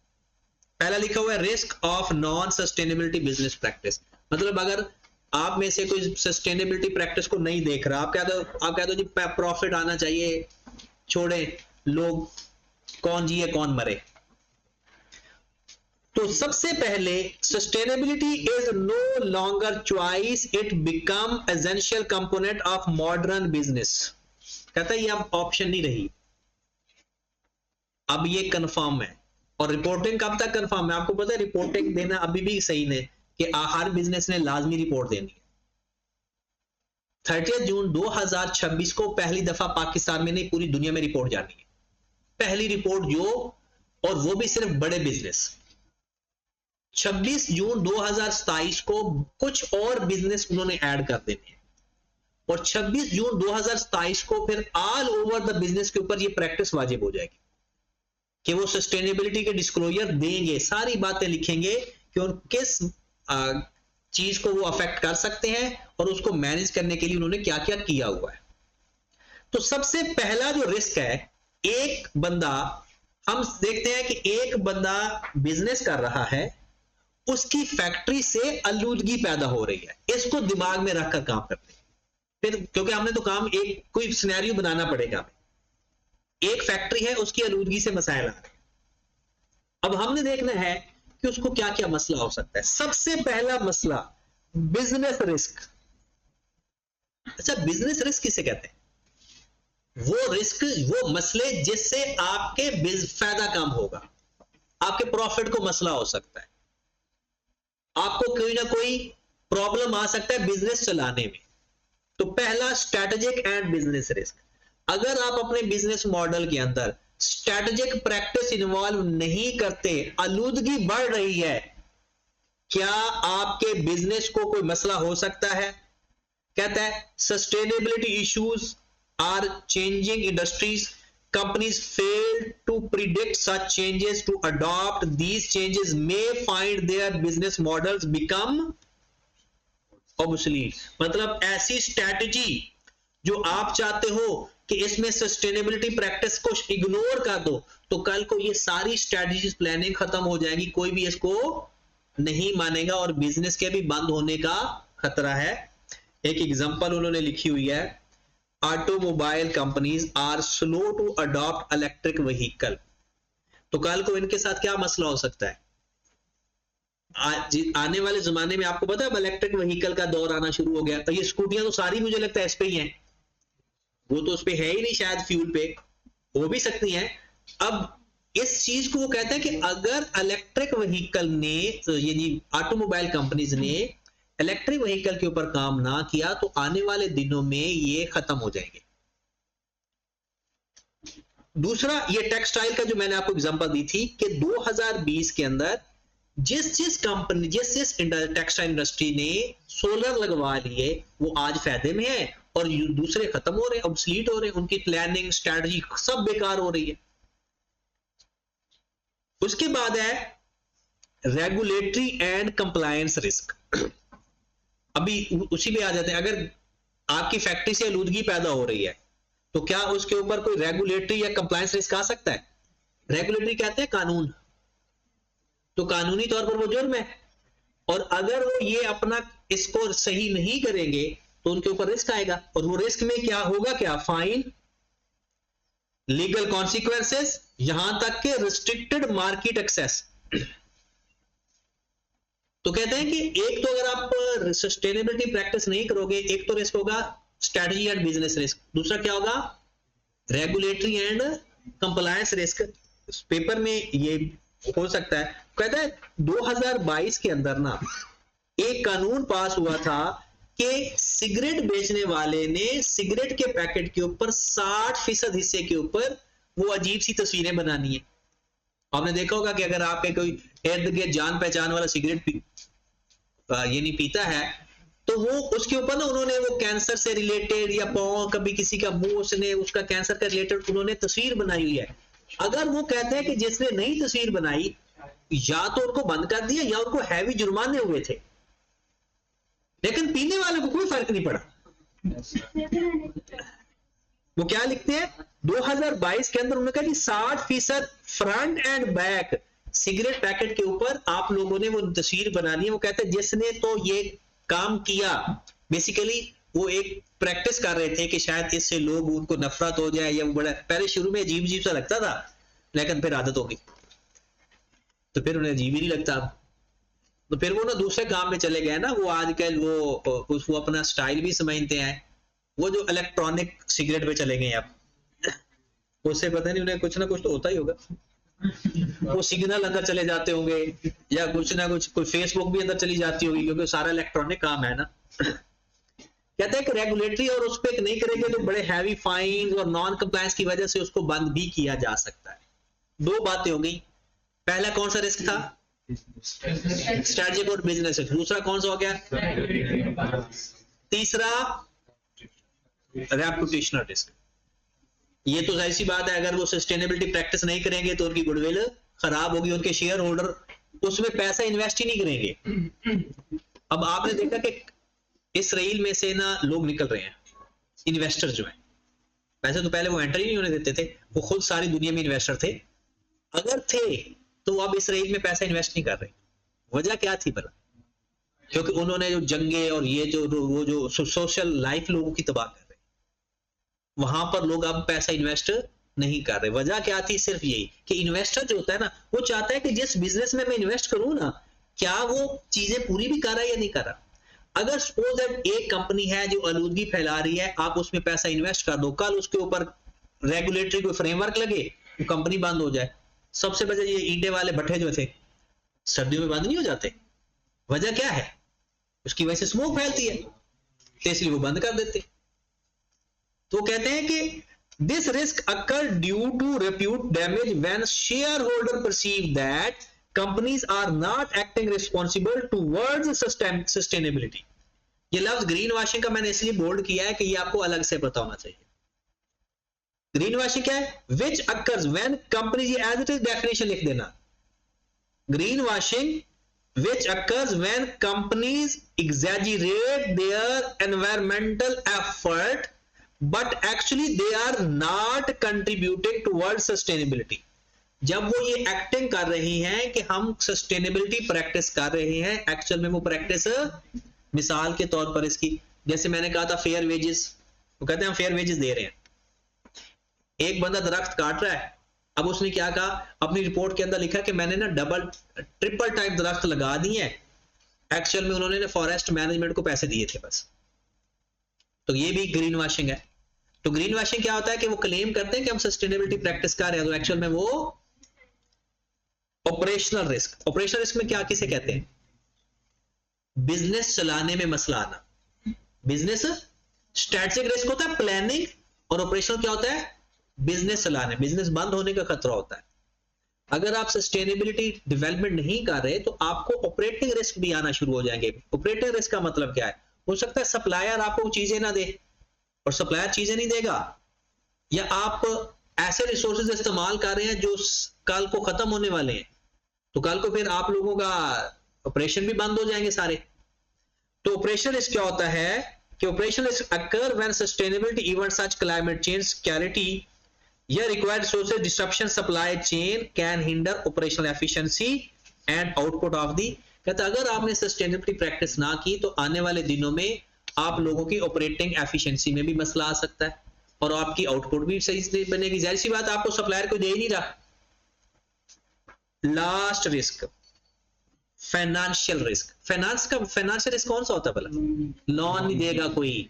पहला लिखा हुआ है risk of non sustainability business practice. मतलब अगर आप में से कोई सस्टेनेबिलिटी प्रैक्टिस को नहीं देख रहा, आप कह दो जी प्रॉफिट आना चाहिए, छोड़े लोग कौन जिए कौन मरे। तो सबसे पहले sustainability is no longer choice, it become essential component of modern business. कहता है ये अब ऑप्शन नहीं रही, अब ये कंफर्म है। और रिपोर्टिंग कब तक कंफर्म है? आपको पता है रिपोर्टिंग देना अभी भी सही ने कि हर बिजनेस ने लाजमी रिपोर्ट देनी है। 30 जून 2026 को पहली दफा पाकिस्तान में नहीं पूरी दुनिया में रिपोर्ट जानी है, पहली रिपोर्ट जो, और वो भी सिर्फ बड़े बिजनेस। 26 जून 2027 को कुछ और बिजनेस उन्होंने ऐड कर देने हैं, और 26 जून 2027 को फिर ऑल ओवर द बिजनेस के ऊपर ये प्रैक्टिस वाजिब हो जाएगी कि वो सस्टेनेबिलिटी के डिस्क्लोजर देंगे, सारी बातें लिखेंगे कि उन किस चीज को वो अफेक्ट कर सकते हैं और उसको मैनेज करने के लिए उन्होंने क्या क्या किया हुआ है। तो सबसे पहला जो रिस्क है, एक बंदा, हम देखते हैं कि एक बंदा बिजनेस कर रहा है, उसकी फैक्ट्री से आलूदगी पैदा हो रही है, इसको दिमाग में रखकर काम करते हैं। फिर क्योंकि हमने तो काम एक कोई सिनेरियो बनाना पड़ेगा, एक फैक्ट्री है उसकी आलूदगी से मसाइल आ रहे हैं, अब हमने देखना है कि उसको क्या क्या मसला हो सकता है। सबसे पहला मसला बिजनेस रिस्क। अच्छा, बिजनेस रिस्क किसे कहते हैं? वो रिस्क, वो मसले जिससे आपके फायदा कम होगा, आपके प्रॉफिट को मसला हो सकता है, आपको कोई ना कोई प्रॉब्लम आ सकता है बिजनेस चलाने में। तो पहला स्ट्रेटेजिक एंड बिजनेस रिस्क। अगर आप अपने बिजनेस मॉडल के अंदर स्ट्रेटेजिक प्रैक्टिस इन्वॉल्व नहीं करते, आलूदगी बढ़ रही है, क्या आपके बिजनेस को कोई मसला हो सकता है? कहता है sustainability issues are changing industries, companies fail to predict such changes to adopt these changes may find their business models become obsolete. मतलब ऐसी स्ट्रेटजी जो आप चाहते हो कि इसमें सस्टेनेबिलिटी प्रैक्टिस को इग्नोर कर दो, तो कल को ये सारी स्ट्रेटजीज प्लानिंग खत्म हो जाएगी, कोई भी इसको नहीं मानेगा और बिजनेस के भी बंद होने का खतरा है। एक एग्जांपल उन्होंने लिखी हुई है, automobile companies are slow to adopt electric vehicle. तो कल को इनके साथ क्या मसला हो सकता है? आने वाले जमाने में आपको पता है इलेक्ट्रिक व्हीकल का दौर आना शुरू हो गया, तो ये स्कूटियां तो सारी मुझे लगता है इस पे ही हैं, वो तो उस पे है ही नहीं, शायद फ्यूल पे हो भी सकती हैं। अब इस चीज को वो कहते हैं कि अगर इलेक्ट्रिक व्हीकल ने, यानी ऑटोमोबाइल कंपनीज ने इलेक्ट्रिक व्हीकल के ऊपर काम ना किया तो आने वाले दिनों में ये खत्म हो जाएंगे। दूसरा, ये टेक्सटाइल का जो मैंने आपको एग्जांपल दी थी कि 2020 के अंदर जिस कंपनी, जिस टेक्सटाइल इंडस्ट्री ने सोलर लगवा लिए वो आज फायदे में है, और दूसरे खत्म हो रहे हैं, ऑब्सलीट हो रहे हैं, उनकी प्लानिंग स्ट्रैटेजी सब बेकार हो रही है। उसके बाद है रेगुलेटरी एंड कंप्लायंस रिस्क। अभी उसी पे आ जाते हैं। अगर आपकी फैक्ट्री से आलूदगी पैदा हो रही है तो क्या उसके ऊपर कोई रेगुलेटरी या कंप्लायंस रिस्क आ सकता है? रेगुलेटरी कहते हैं कानून, तो कानूनी तौर पर वो जुर्म है, और अगर वो ये अपना इसको सही नहीं करेंगे तो उनके ऊपर रिस्क आएगा। और वो रिस्क में क्या होगा? क्या फाइन, लीगल कॉन्सिक्वेंसेस, यहां तक के रिस्ट्रिक्टेड मार्केट एक्सेस। तो कहते हैं कि एक तो अगर आप सस्टेनेबिलिटी प्रैक्टिस नहीं करोगे, एक तो रिस्क होगा स्ट्रेटजी एंड बिजनेस रिस्क, दूसरा क्या होगा? Regulatory and compliance risk. Paper में ये हो सकता है। कहता है 2022 के अंदर ना एक कानून पास हुआ था कि सिगरेट बेचने वाले ने सिगरेट के पैकेट के ऊपर 60% हिस्से के ऊपर वो अजीब सी तस्वीरें बनानी है। आपने देखा होगा कि अगर आपके कोई इर्द गिर्द जान पहचान वाला सिगरेट ये नहीं पीता है तो वो उसके ऊपर ना उन्होंने वो कैंसर से रिलेटेड या कभी किसी का मुंह उसने उसका कैंसर का रिलेटेड उन्होंने तस्वीर बनाई हुई है। अगर वो कहते हैं कि जिसने नई तस्वीर बनाई या तो उनको बंद कर दिया या उनको हैवी जुर्माने हुए थे, लेकिन पीने वाले को कोई फर्क नहीं पड़ा। वो क्या लिखते हैं 2022 के अंदर उन्होंने कहा कि 60% front end back cigarette packet के ऊपर आप लोगों ने वो तस्वीर बनानी है। वो कहते हैं जिसने तो ये काम किया, बेसिकली वो एक प्रैक्टिस कर रहे थे कि शायद इससे लोग उनको नफरत हो जाए, या वो बड़ा पहले शुरू में अजीब अजीब सा लगता था लेकिन फिर आदत हो गई तो फिर उन्हें अजीब ही नहीं लगता। तो फिर वो ना दूसरे काम में चले गए ना। वो आजकल वो अपना स्टाइल भी समझते हैं, वो जो इलेक्ट्रॉनिक सिगरेट पे चले गए अब। उससे पता नहीं उन्हें कुछ ना कुछ तो होता ही होगा। वो सिग्नल अंदर चले जाते होंगे या कुछ ना कुछ, कोई फेसबुक भी अंदर चली जाती होगी क्योंकि सारा इलेक्ट्रॉनिक काम है ना। कहते हैं कि रेगुलेटरी और उस पर नहीं करेंगे तो बड़े हैवी फाइन और नॉन कंप्लायंस की वजह से उसको बंद भी किया जा सकता है। दो बातें हो गई। पहला कौन सा रिस्क था? स्ट्रेटजिक और बिजनेस। दूसरा कौन सा हो गया? तीसरा रेपुटेशनल रिस्क। ये तो जाहिर सी बात है, अगर वो सस्टेनेबिलिटी प्रैक्टिस नहीं करेंगे तो उनकी गुडविल खराब होगी, उनके शेयर होल्डर उसमें पैसा इन्वेस्ट ही नहीं करेंगे। अब आपने देखा कि इसराइल में से ना लोग निकल रहे हैं, इन्वेस्टर जो हैं। वैसे तो पहले वो एंटर ही नहीं होने देते थे, वो खुद सारी दुनिया में इन्वेस्टर थे। अगर थे तो अब इसराइल में पैसा इन्वेस्ट नहीं कर रहे। वजह क्या थी भला? क्योंकि उन्होंने जो जंगे और ये जो वो जो सोशल लाइफ लोगों की तबाह कर रहे, वहां पर लोग अब पैसा इन्वेस्ट नहीं कर रहे। वजह क्या थी? सिर्फ यही कि इन्वेस्टर जो होता है ना, वो चाहता है कि जिस बिजनेस में मैं इन्वेस्ट करूं ना, क्या वो चीजें पूरी भी कर रहा है या नहीं कर रहा। अगर सपोज दैट एक कंपनी है जो आलूदगी फैला रही है, आप उसमें पैसा इन्वेस्ट कर दो, कल उसके ऊपर रेगुलेटरी कोई फ्रेमवर्क लगे, वो कंपनी बंद हो जाए। सबसे पहले ये ईंटे वाले भट्ठे जो थे सर्दियों में बंद नहीं हो जाते। वजह क्या है? उसकी वजह से स्मोक फैलती है, तो इसलिए वो बंद कर देते। तो कहते हैं कि this risk occur due to repute damage when shareholder perceive that companies are not acting responsible towards sustainability. ये लफ्ज ग्रीन वॉशिंग का मैंने इसलिए बोल्ड किया है कि ये आपको अलग से पता होना चाहिए। ग्रीन वॉशिंग क्या है? Which occurs when companies, as it is definition लिख देना। Greenwashing which occurs when companies exaggerate their environmental effort but actually they are not contributing towards sustainability। जब वो ये एक्टिंग कर रही हैं कि हम सस्टेनेबिलिटी प्रैक्टिस कर रहे हैं, एक्चुअल में वो प्रैक्टिस, मिसाल के तौर पर इसकी, जैसे मैंने कहा था फेयर वेजेस, वो कहते हैं हम फेयर वेजेस दे रहे हैं। एक बंदा दरख्त काट रहा है, अब उसने क्या कहा, अपनी रिपोर्ट के अंदर लिखा कि मैंने ना डबल ट्रिपल टाइप दरख्त लगा दिए हैं, एक्चुअल में उन्होंने फॉरेस्ट मैनेजमेंट को पैसे दिए थे बस। तो ये भी ग्रीन वॉशिंग है। तो ग्रीन वॉशिंग क्या होता है कि वो क्लेम करते हैं कि हम सस्टेनेबिलिटी प्रैक्टिस कर रहे हैं, तो एक्चुअल में वो ऑपरेशनल रिस्क। ऑपरेशनल रिस्क में क्या किसे कहते हैं? बिजनेस चलाने में मसला आना। बिजनेस स्ट्रेटजिक रिस्क होता है प्लानिंग, और ऑपरेशनल क्या होता है? बिजनेस चलाने, बिजनेस बंद होने का खतरा होता है। अगर आप सस्टेनेबिलिटी डेवलपमेंट नहीं कर रहे तो आपको ऑपरेटिंग रिस्क भी आना शुरू हो जाएंगे। ऑपरेटिंग रिस्क का मतलब क्या है? हो सकता है सप्लायर आपको चीजें ना दे, और सप्लायर चीजें नहीं देगा, या आप ऐसे रिसोर्सेज इस्तेमाल कर रहे हैं जो कल को खत्म होने वाले हैं, तो कल को फिर आप लोगों का ऑपरेशन भी बंद हो जाएंगे सारे। तो ऑपरेशन रिस्क क्या होता है कि operation risk occur when sustainability event such climate change scarcity या required sources disruption supply chain can hinder operational efficiency and output of the. कहता अगर आपने सस्टेनेबिलिटी प्रैक्टिस ना की तो आने वाले दिनों में आप लोगों की ऑपरेटिंग एफिशिएंसी में भी मसला आ सकता है और आपकी आउटपुट भी सही से बनेगी। जाहिर सी बात, आपको सप्लायर को दे ही नहीं रहा। Last risk financial risk. Financial risk कौन सा होता है भला? लोन नहीं देगा कोई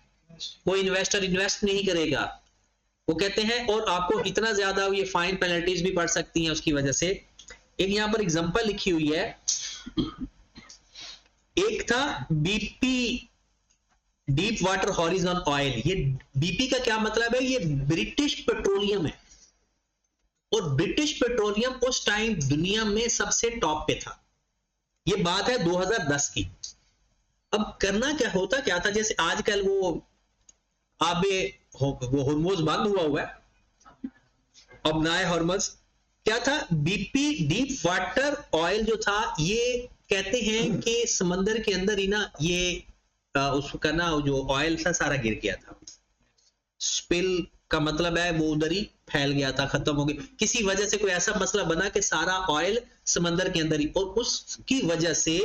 इन्वेस्टर इन्वेस्ट नहीं करेगा, वो कहते हैं, और आपको इतना ज्यादा ये फाइन पेनल्टीज भी पड़ सकती हैं उसकी वजह से। एक यहां पर एग्जांपल लिखी हुई है, एक था BP deep water horizon oil. ये बीपी का क्या मतलब है? ये ब्रिटिश पेट्रोलियम है, और ब्रिटिश पेट्रोलियम उस टाइम दुनिया में सबसे टॉप पे था। ये बात है 2010 की। अब करना क्या था, जैसे आजकल वो हॉर्मोज बंद हुआ है, अब नए हॉर्मोज क्या था, बीपी डीप वाटर ऑयल जो था, ये कहते हैं कि समंदर के अंदर ही ना ये उसका ना जो ऑयल था सारा गिर गया था। स्पिल का मतलब है वो उधर ही फैल गया था, खत्म हो गया, किसी वजह से कोई ऐसा मसला बना कि सारा ऑयल समंदर के अंदर ही, और उसकी वजह से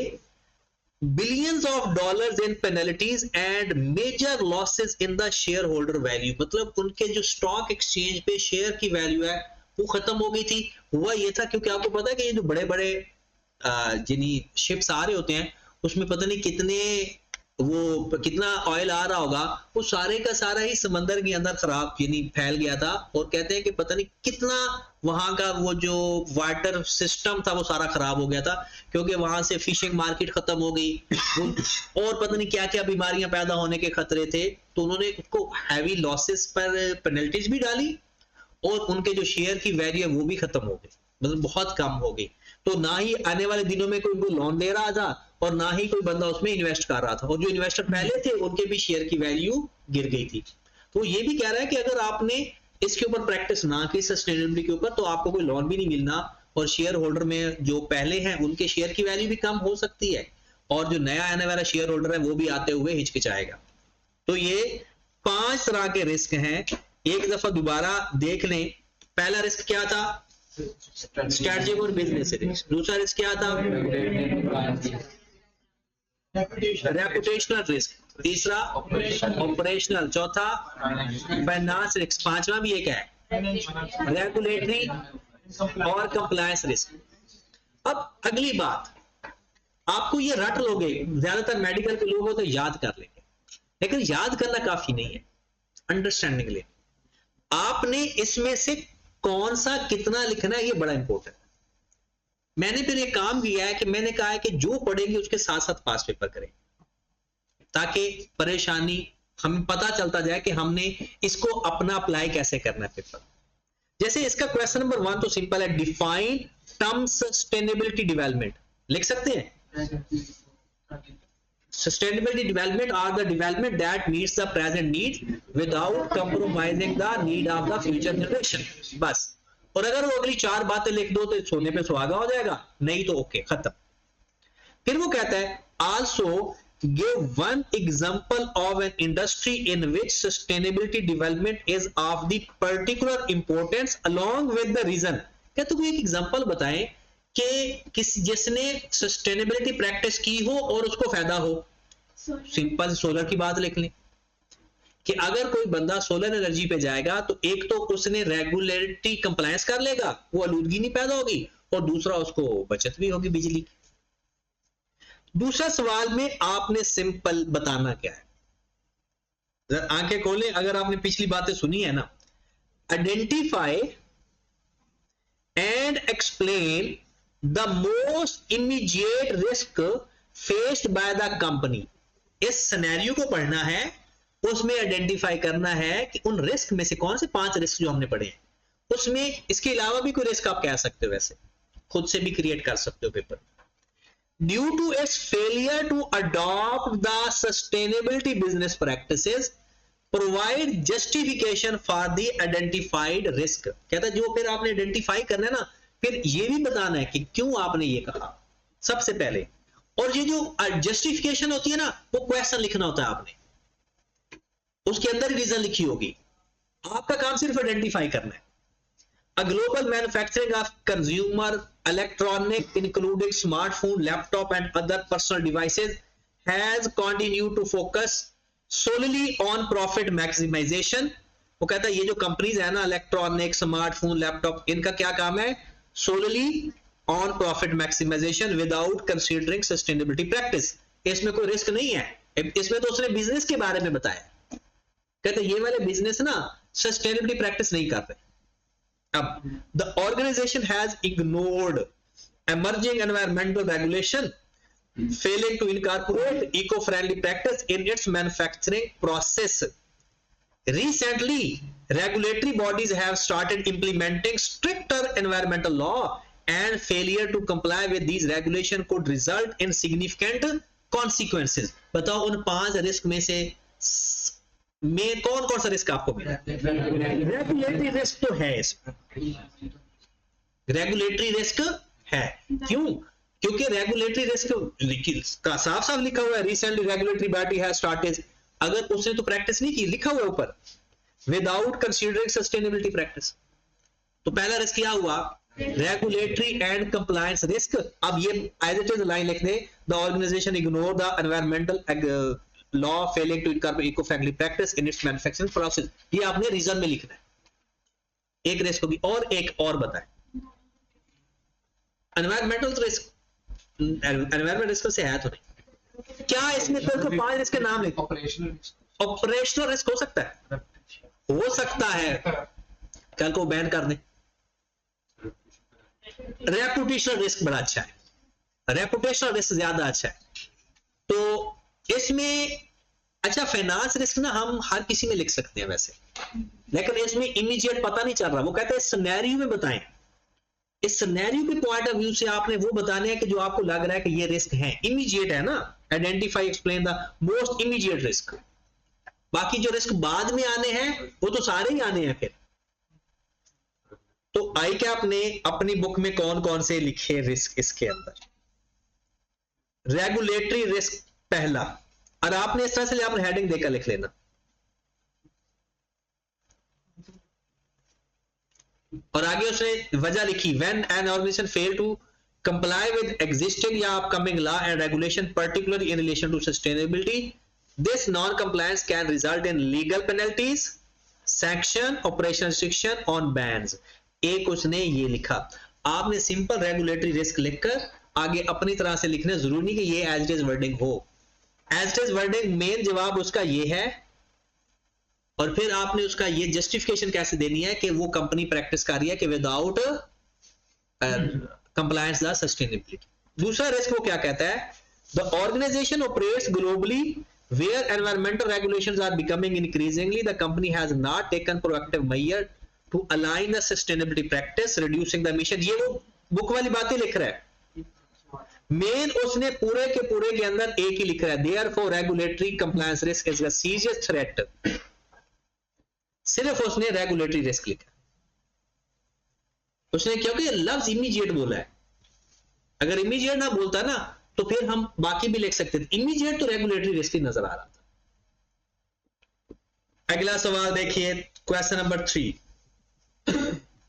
billions of dollars in penalties and major losses in the shareholder value. मतलब उनके जो स्टॉक एक्सचेंज पे शेयर की वैल्यू है वो खत्म हो गई थी। हुआ ये था क्योंकि आपको पता है कि ये जो बड़े बड़े जिन्हीं शिप्स आ रहे होते हैं उसमें पता नहीं कितना ऑयल आ रहा होगा, वो सारे का सारा ही समंदर के अंदर खराब यानी फैल गया था। और कहते हैं कि पता नहीं कितना वहां का वो जो वाटर सिस्टम था वो सारा खराब हो गया था, क्योंकि वहां से फिशिंग मार्केट खत्म हो गई और पता नहीं क्या क्या बीमारियां पैदा होने के खतरे थे। तो उन्होंने उसको हैवी लॉसेस पर पेनल्टीज भी डाली और उनके जो शेयर की वैल्यू है वो भी खत्म हो गई, मतलब बहुत कम हो गई। तो ना ही आने वाले दिनों में कोई उनको लोन दे रहा था और ना ही कोई बंदा उसमें इन्वेस्ट कर रहा था, और जो इन्वेस्टर पहले थे उनके भी शेयर की वैल्यू गिर गई थी। तो ये भी कह रहा है कि अगर आपने इसके ऊपर प्रैक्टिस ना की सस्टेनेबिलिटी के ऊपर, तो आपको कोई लोन भी नहीं मिलना, और शेयर होल्डर में जो पहले हैं उनके शेयर की वैल्यू भी कम हो सकती है, और जो नया आने वाला शेयर होल्डर है वो भी आते हुए हिचकिचाएगा। तो ये 5 तरह के रिस्क हैं, एक दफा दोबारा देख लें। पहला रिस्क क्या था? स्ट्रेटजिक और बिजनेस रिस्क। दूसरा रिस्क क्या था? Reputational risk. तीसरा ऑपरेशनल। चौथा फाइनेंस रिस्क। पांचवा भी एक है रेगुलेटरी और कंप्लायंस रिस्क। अब अगली बात, आपको ये रट लोगे, ज्यादातर मेडिकल के लोग हो तो याद कर लेंगे, लेकिन याद करना काफी नहीं है, अंडरस्टैंडिंग ले। आपने इसमें से कौन सा कितना लिखना है ये बड़ा इंपॉर्टेंट है। मैंने फिर ये काम किया है कि मैंने कहा है कि जो पढ़ेंगे उसके साथ साथ पास पेपर करें, ताकि परेशानी हमें पता चलता जाए कि हमने इसको अपना अप्लाई कैसे करना है पेपर। जैसे इसका क्वेश्चन नंबर 1 तो सिंपल है, डिफाइन टर्म सस्टेनेबिलिटी डेवलपमेंट। लिख सकते हैं, sustainability development are the development that meets the present need without compromising the need of the future generation। बस। और अगर वो अगली 4 बातें लिख दो तो सोने पे सुहागा हो जाएगा, नहीं तो ओके खत्म। फिर वो कहता है also give one example of an industry in which sustainability development is of the particular importance along with the reason। क्या तुम एक एग्जांपल बताएं कि जिसने सस्टेनेबिलिटी प्रैक्टिस की हो और उसको फायदा हो। सिंपल सोलर की बात लिख लें कि अगर कोई बंदा सोलर एनर्जी पे जाएगा तो एक तो उसने रेगुलेटरी कंप्लायंस कर लेगा, वो आलूदगी नहीं पैदा होगी, और दूसरा उसको बचत भी होगी बिजली की। दूसरा सवाल में आपने सिंपल बताना क्या है, आंखें खोलें, अगर आपने पिछली बातें सुनी है ना, identify and explain the most immediate risk faced by the company। इस सिनेरियो को पढ़ना है, उसमें आइडेंटिफाई करना है कि उन रिस्क में से कौन से 5 रिस्क जो हमने पढ़े हैं, उसमें इसके अलावा भी कोई रिस्क आप कह सकते हो, वैसे खुद से भी क्रिएट कर सकते हो paper. Due to its failure to adopt the sustainability business practices provide justification for the identified risk. कहता है जो फिर आपने आइडेंटिफाई करना है ना, फिर ये भी बताना है कि क्यों आपने ये कहा सबसे पहले। और ये जो जस्टिफिकेशन होती है ना, वो क्वेश्चन लिखना होता है आपने, उसके अंदर रीजन लिखी होगी, आपका काम सिर्फ आइडेंटिफाई करना है। A global manufacturing of consumer electronic including smartphone, laptop and other personal devices has continued to focus solely on profit maximization। वो कहता है ये जो कंपनीज है ना, इलेक्ट्रॉनिक, स्मार्टफोन, लैपटॉप, इनका क्या काम है? solely on profit maximization without considering sustainability practice। इसमें कोई रिस्क नहीं है, इसमें तो उसने बिजनेस के बारे में बताया। कहते ये वाले बिजनेस ना सस्टेनेबिलिटी प्रैक्टिस नहीं कर रहे। अब the organization has ignored emerging environmental regulation, failing to incorporate eco-friendly practice in its manufacturing process. Recently, regulatory bodies have started implementing stricter environmental law, and failure to comply with these regulations could result in significant consequences। बताओ उन 5 risk में से में कौन कौन सा risk आपको मिला? रेगुलेटरी रिस्क तो है इसमें, रेगुलेटरी रिस्क है। क्यों? क्योंकि रेगुलेटरी रिस्क का साफ साफ लिखा हुआ है, recently regulatory body has started. अगर उसने तो प्रैक्टिस नहीं की, लिखा हुआ ऊपर विदाउट कंसीडरिंग सस्टेनेबिलिटी प्रैक्टिस। तो पहला रिस्क क्या हुआ? Regulatory and compliance risk. अब ये एज इट इज लाइन लिख दे, the organization ignore the environmental law, failing to incorporate eco friendly practice in its manufacturing process. ये आपने रीजन में लिखना है। एक रिस्क होगी, और एक और बताएं एनवायरमेंटल रिस्क। एनवायरमेंटल रिस्क से है तो नहीं क्या इसमें? तो 5 रिस्क के नाम लिखो। ऑपरेशनल रिस्क हो सकता है, हो सकता है कल को बैन कर दें। रेपुटेशनल रिस्क बड़ा अच्छा है, रेपुटेशनल रिस्क ज्यादा अच्छा है। तो इसमें अच्छा फाइनेंस रिस्क ना हम हर किसी में लिख सकते हैं वैसे, लेकिन इसमें इमीडिएट पता नहीं चल रहा। वो कहते हैं सिनेरियो में बताएं, इस सिनेरियो के पॉइंट ऑफ व्यू से आपने वो बताने हैं कि जो आपको लग रहा है कि ये रिस्क है, इमीडिएट है ना। Identify explain the most immediate risk. बाकी जो रिस्क बाद में आने हैं वो तो सारे ही आने हैं फिर। तो आई क्या आपने अपनी बुक में कौन कौन से लिखे रिस्क इसके अंदर? रेगुलेटरी रिस्क पहला, और आपने इस तरह से आपने हेडिंग देकर लिख लेना। और आगे उसने वजह लिखी, when an organization fail to comply with existing या upcoming law and regulation particularly in relation to sustainability, this non compliance can result in legal penalties, sanction, operation restriction on bans. एक उसने ये लिखा। आपने सिंपल रेगुलेटरी रिस्क लिखकर आगे अपनी तरह से लिखना, जरूरी नहीं कि ये एज इट इज वर्डिंग हो। As it is wording main जवाब उसका ये है, और फिर आपने उसका ये जस्टिफिकेशन कैसे देनी है कि वो कंपनी प्रैक्टिस कर रही है कि विदाउट कंप्लायंस द सस्टेनेबिलिटी। दूसरा रिस्क वो क्या कहता है? The organisation operates globally where environmental regulations are becoming increasingly, the company has not taken proactive measure to align the sustainability practice, reducing the emission. ये वो बुक वाली बातें लिख रहा है, मेन उसने पूरे के अंदर एक ही लिख रहा है, therefore regulatory compliance risk is a serious threat. सिर्फ उसने रेगुलेटरी रिस्क लिखा उसने, क्योंकि लफ्ज इमीडिएट बोला है। अगर इमीडिएट ना बोलता ना तो फिर हम बाकी भी लिख सकते थे। इमीडिएट तो रेगुलेटरी रिस्क ही नजर आ रहा था। अगला सवाल देखिए, question number 3।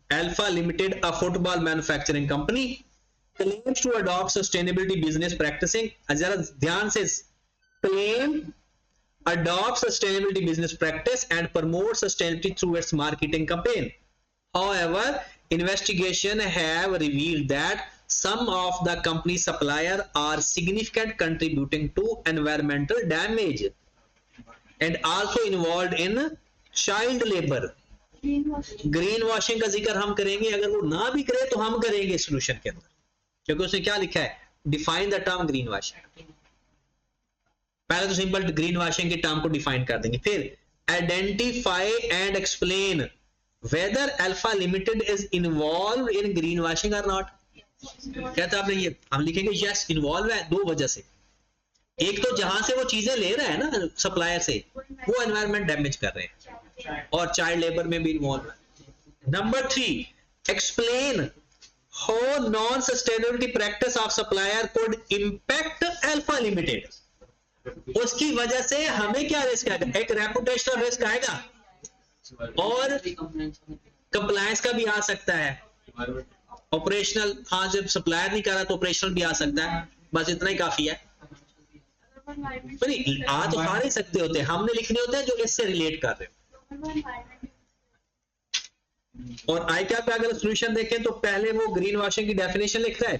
Alpha limited, a football manufacturing company, claims to adopt sustainability business practicing। जरा ध्यान से, claim adopt sustainability business practice and promote sustainability through its marketing campaign. However, investigation have revealed that some of the company's suppliers are significant contributing to environmental damage and also involved in child labor। Green washing का जिक्र हम करेंगे, अगर वो ना भी करे तो हम करेंगे सोल्यूशन के अंदर, क्योंकि उसने क्या लिखा है? Define the term greenwashing. पहले तो सिंपल ग्रीन वॉशिंग के टर्म को डिफाइन कर देंगे, फिर identify and explain whether alpha limited is involve in greenwashing और नॉट। कहते आपने ये हम लिखेंगे यस इन्वॉल्व है, दो वजह से। एक तो जहां से वो चीजें ले रहा है ना सप्लायर से, वो एनवायरमेंट डैमेज कर रहे हैं और चाइल्ड लेबर में भी इन्वॉल्व है। Number 3, explain how non sustainability practice of supplier could impact alpha limited. उसकी वजह से हमें क्या रिस्क आएगा, एक रेपुटेशनल रिस्क आएगा और कंप्लायंस का भी आ सकता है, ऑपरेशनल, हाँ जब सप्लायर नहीं कर रहा तो ऑपरेशनल भी आ सकता है। बस इतना ही काफी है। नहीं आ तो सारे सकते होते हैं, हमने लिखने होते हैं जो इससे रिलेट कर रहे हो। और आईकैप पे अगर सोल्यूशन देखें तो पहले वो ग्रीन वॉशिंग की डेफिनेशन लिख रहा है,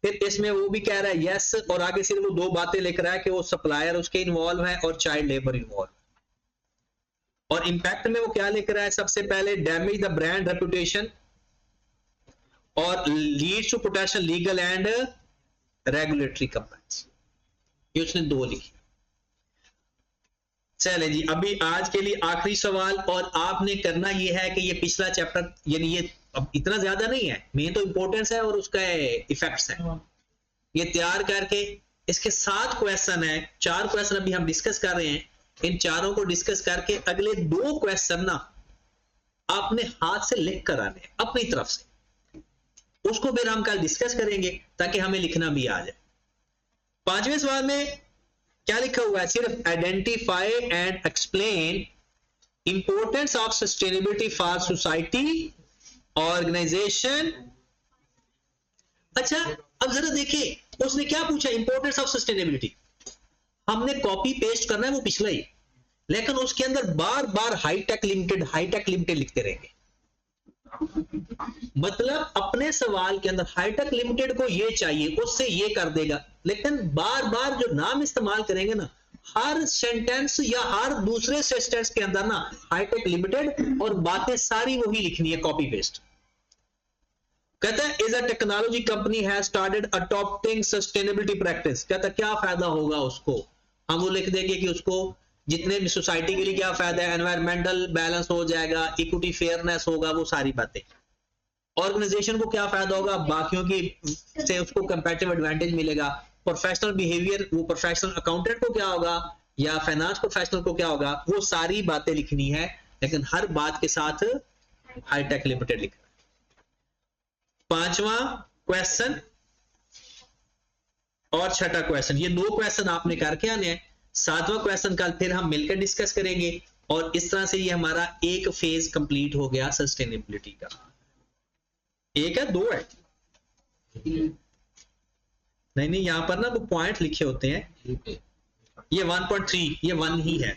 फिर इसमें वो भी कह रहा है यस, और आगे सिर्फ वो 2 बातें लिख रहा है कि वो सप्लायर उसके इन्वॉल्व है और चाइल्ड लेबर इन्वॉल्व। और इंपैक्ट में वो क्या लिख रहा है, सबसे पहले डैमेज द ब्रांड रेपुटेशन और leads to potential legal and regulatory complaints. ये उसने 2 लिखी। चले जी, अभी आज के लिए आखिरी सवाल, और आपने करना ये है कि ये पिछला चैप्टर, यानी ये अब इतना ज्यादा नहीं है, मेन तो इंपॉर्टेंस है और उसका इफेक्ट्स है, ये तैयार करके इसके 7 क्वेश्चन है, 4 क्वेश्चन अभी हम डिस्कस कर रहे हैं, इन चारों को डिस्कस करके अगले 2 क्वेश्चन ना आपने हाथ से लिख कर आने अपनी तरफ से, उसको फिर हम कल डिस्कस करेंगे ताकि हमें लिखना भी आ जाए। 5वें सवाल में क्या लिखा हुआ है, सिर्फ identify and explain importance of sustainability for society organisation. अच्छा अब जरा देखिए उसने क्या पूछा, इंपॉर्टेंस ऑफ सस्टेनेबिलिटी। हमने कॉपी पेस्ट करना है वो पिछला ही, लेकिन उसके अंदर बार बार हाईटेक लिमिटेड लिखते रहेंगे। मतलब अपने सवाल के अंदर हाईटेक लिमिटेड को ये चाहिए, उससे ये कर देगा, लेकिन बार बार जो नाम इस्तेमाल करेंगे ना, हर सेंटेंस या हर दूसरे सेंटेंस के अंदर ना हाईटेक लिमिटेड और बातें सारी वही लिखनी है, कॉपी पेस्ट। कहता है is a technology company has started adopting sustainability practice. कहता है क्या फायदा होगा उसको, हम वो लिख देंगे कि उसको जितने भी सोसाइटी के लिए क्या फायदा है, एनवायरमेंटल बैलेंस हो जाएगा, इक्विटी फेयरनेस होगा, वो सारी बातें। ऑर्गेनाइजेशन को क्या फायदा होगा, बाकियों की से उसको कंपैरेटिव एडवांटेज मिलेगा। प्रोफेशनल बिहेवियर, वो प्रोफेशनल अकाउंटेंट को क्या होगा या फाइनेंस प्रोफेशनल को क्या होगा, वो सारी बातें लिखनी है, लेकिन हर बात के साथ हाईटेक लिमिटेड लिखना है। 5वां क्वेश्चन और 6ठा क्वेश्चन, ये 2 क्वेश्चन आपने करके आने हैं। 7वां क्वेश्चन कल फिर हम मिलकर डिस्कस करेंगे, और इस तरह से ये हमारा एक फेज कंप्लीट हो गया सस्टेनेबिलिटी का। 1 है 2 है, नहीं यहां पर ना वो पॉइंट लिखे होते हैं, ये 1.3, ये 1 ही है।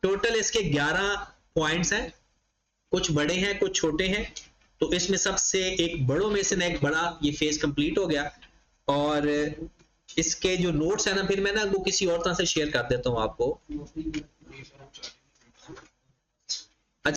टोटल इसके 11 पॉइंट्स हैं, कुछ बड़े हैं कुछ छोटे हैं, तो इसमें सबसे एक बड़ों में से ना एक बड़ा ये फेज कंप्लीट हो गया। और इसके जो नोट्स है ना, फिर मैं ना वो किसी और तरह से शेयर कर देता हूं आपको।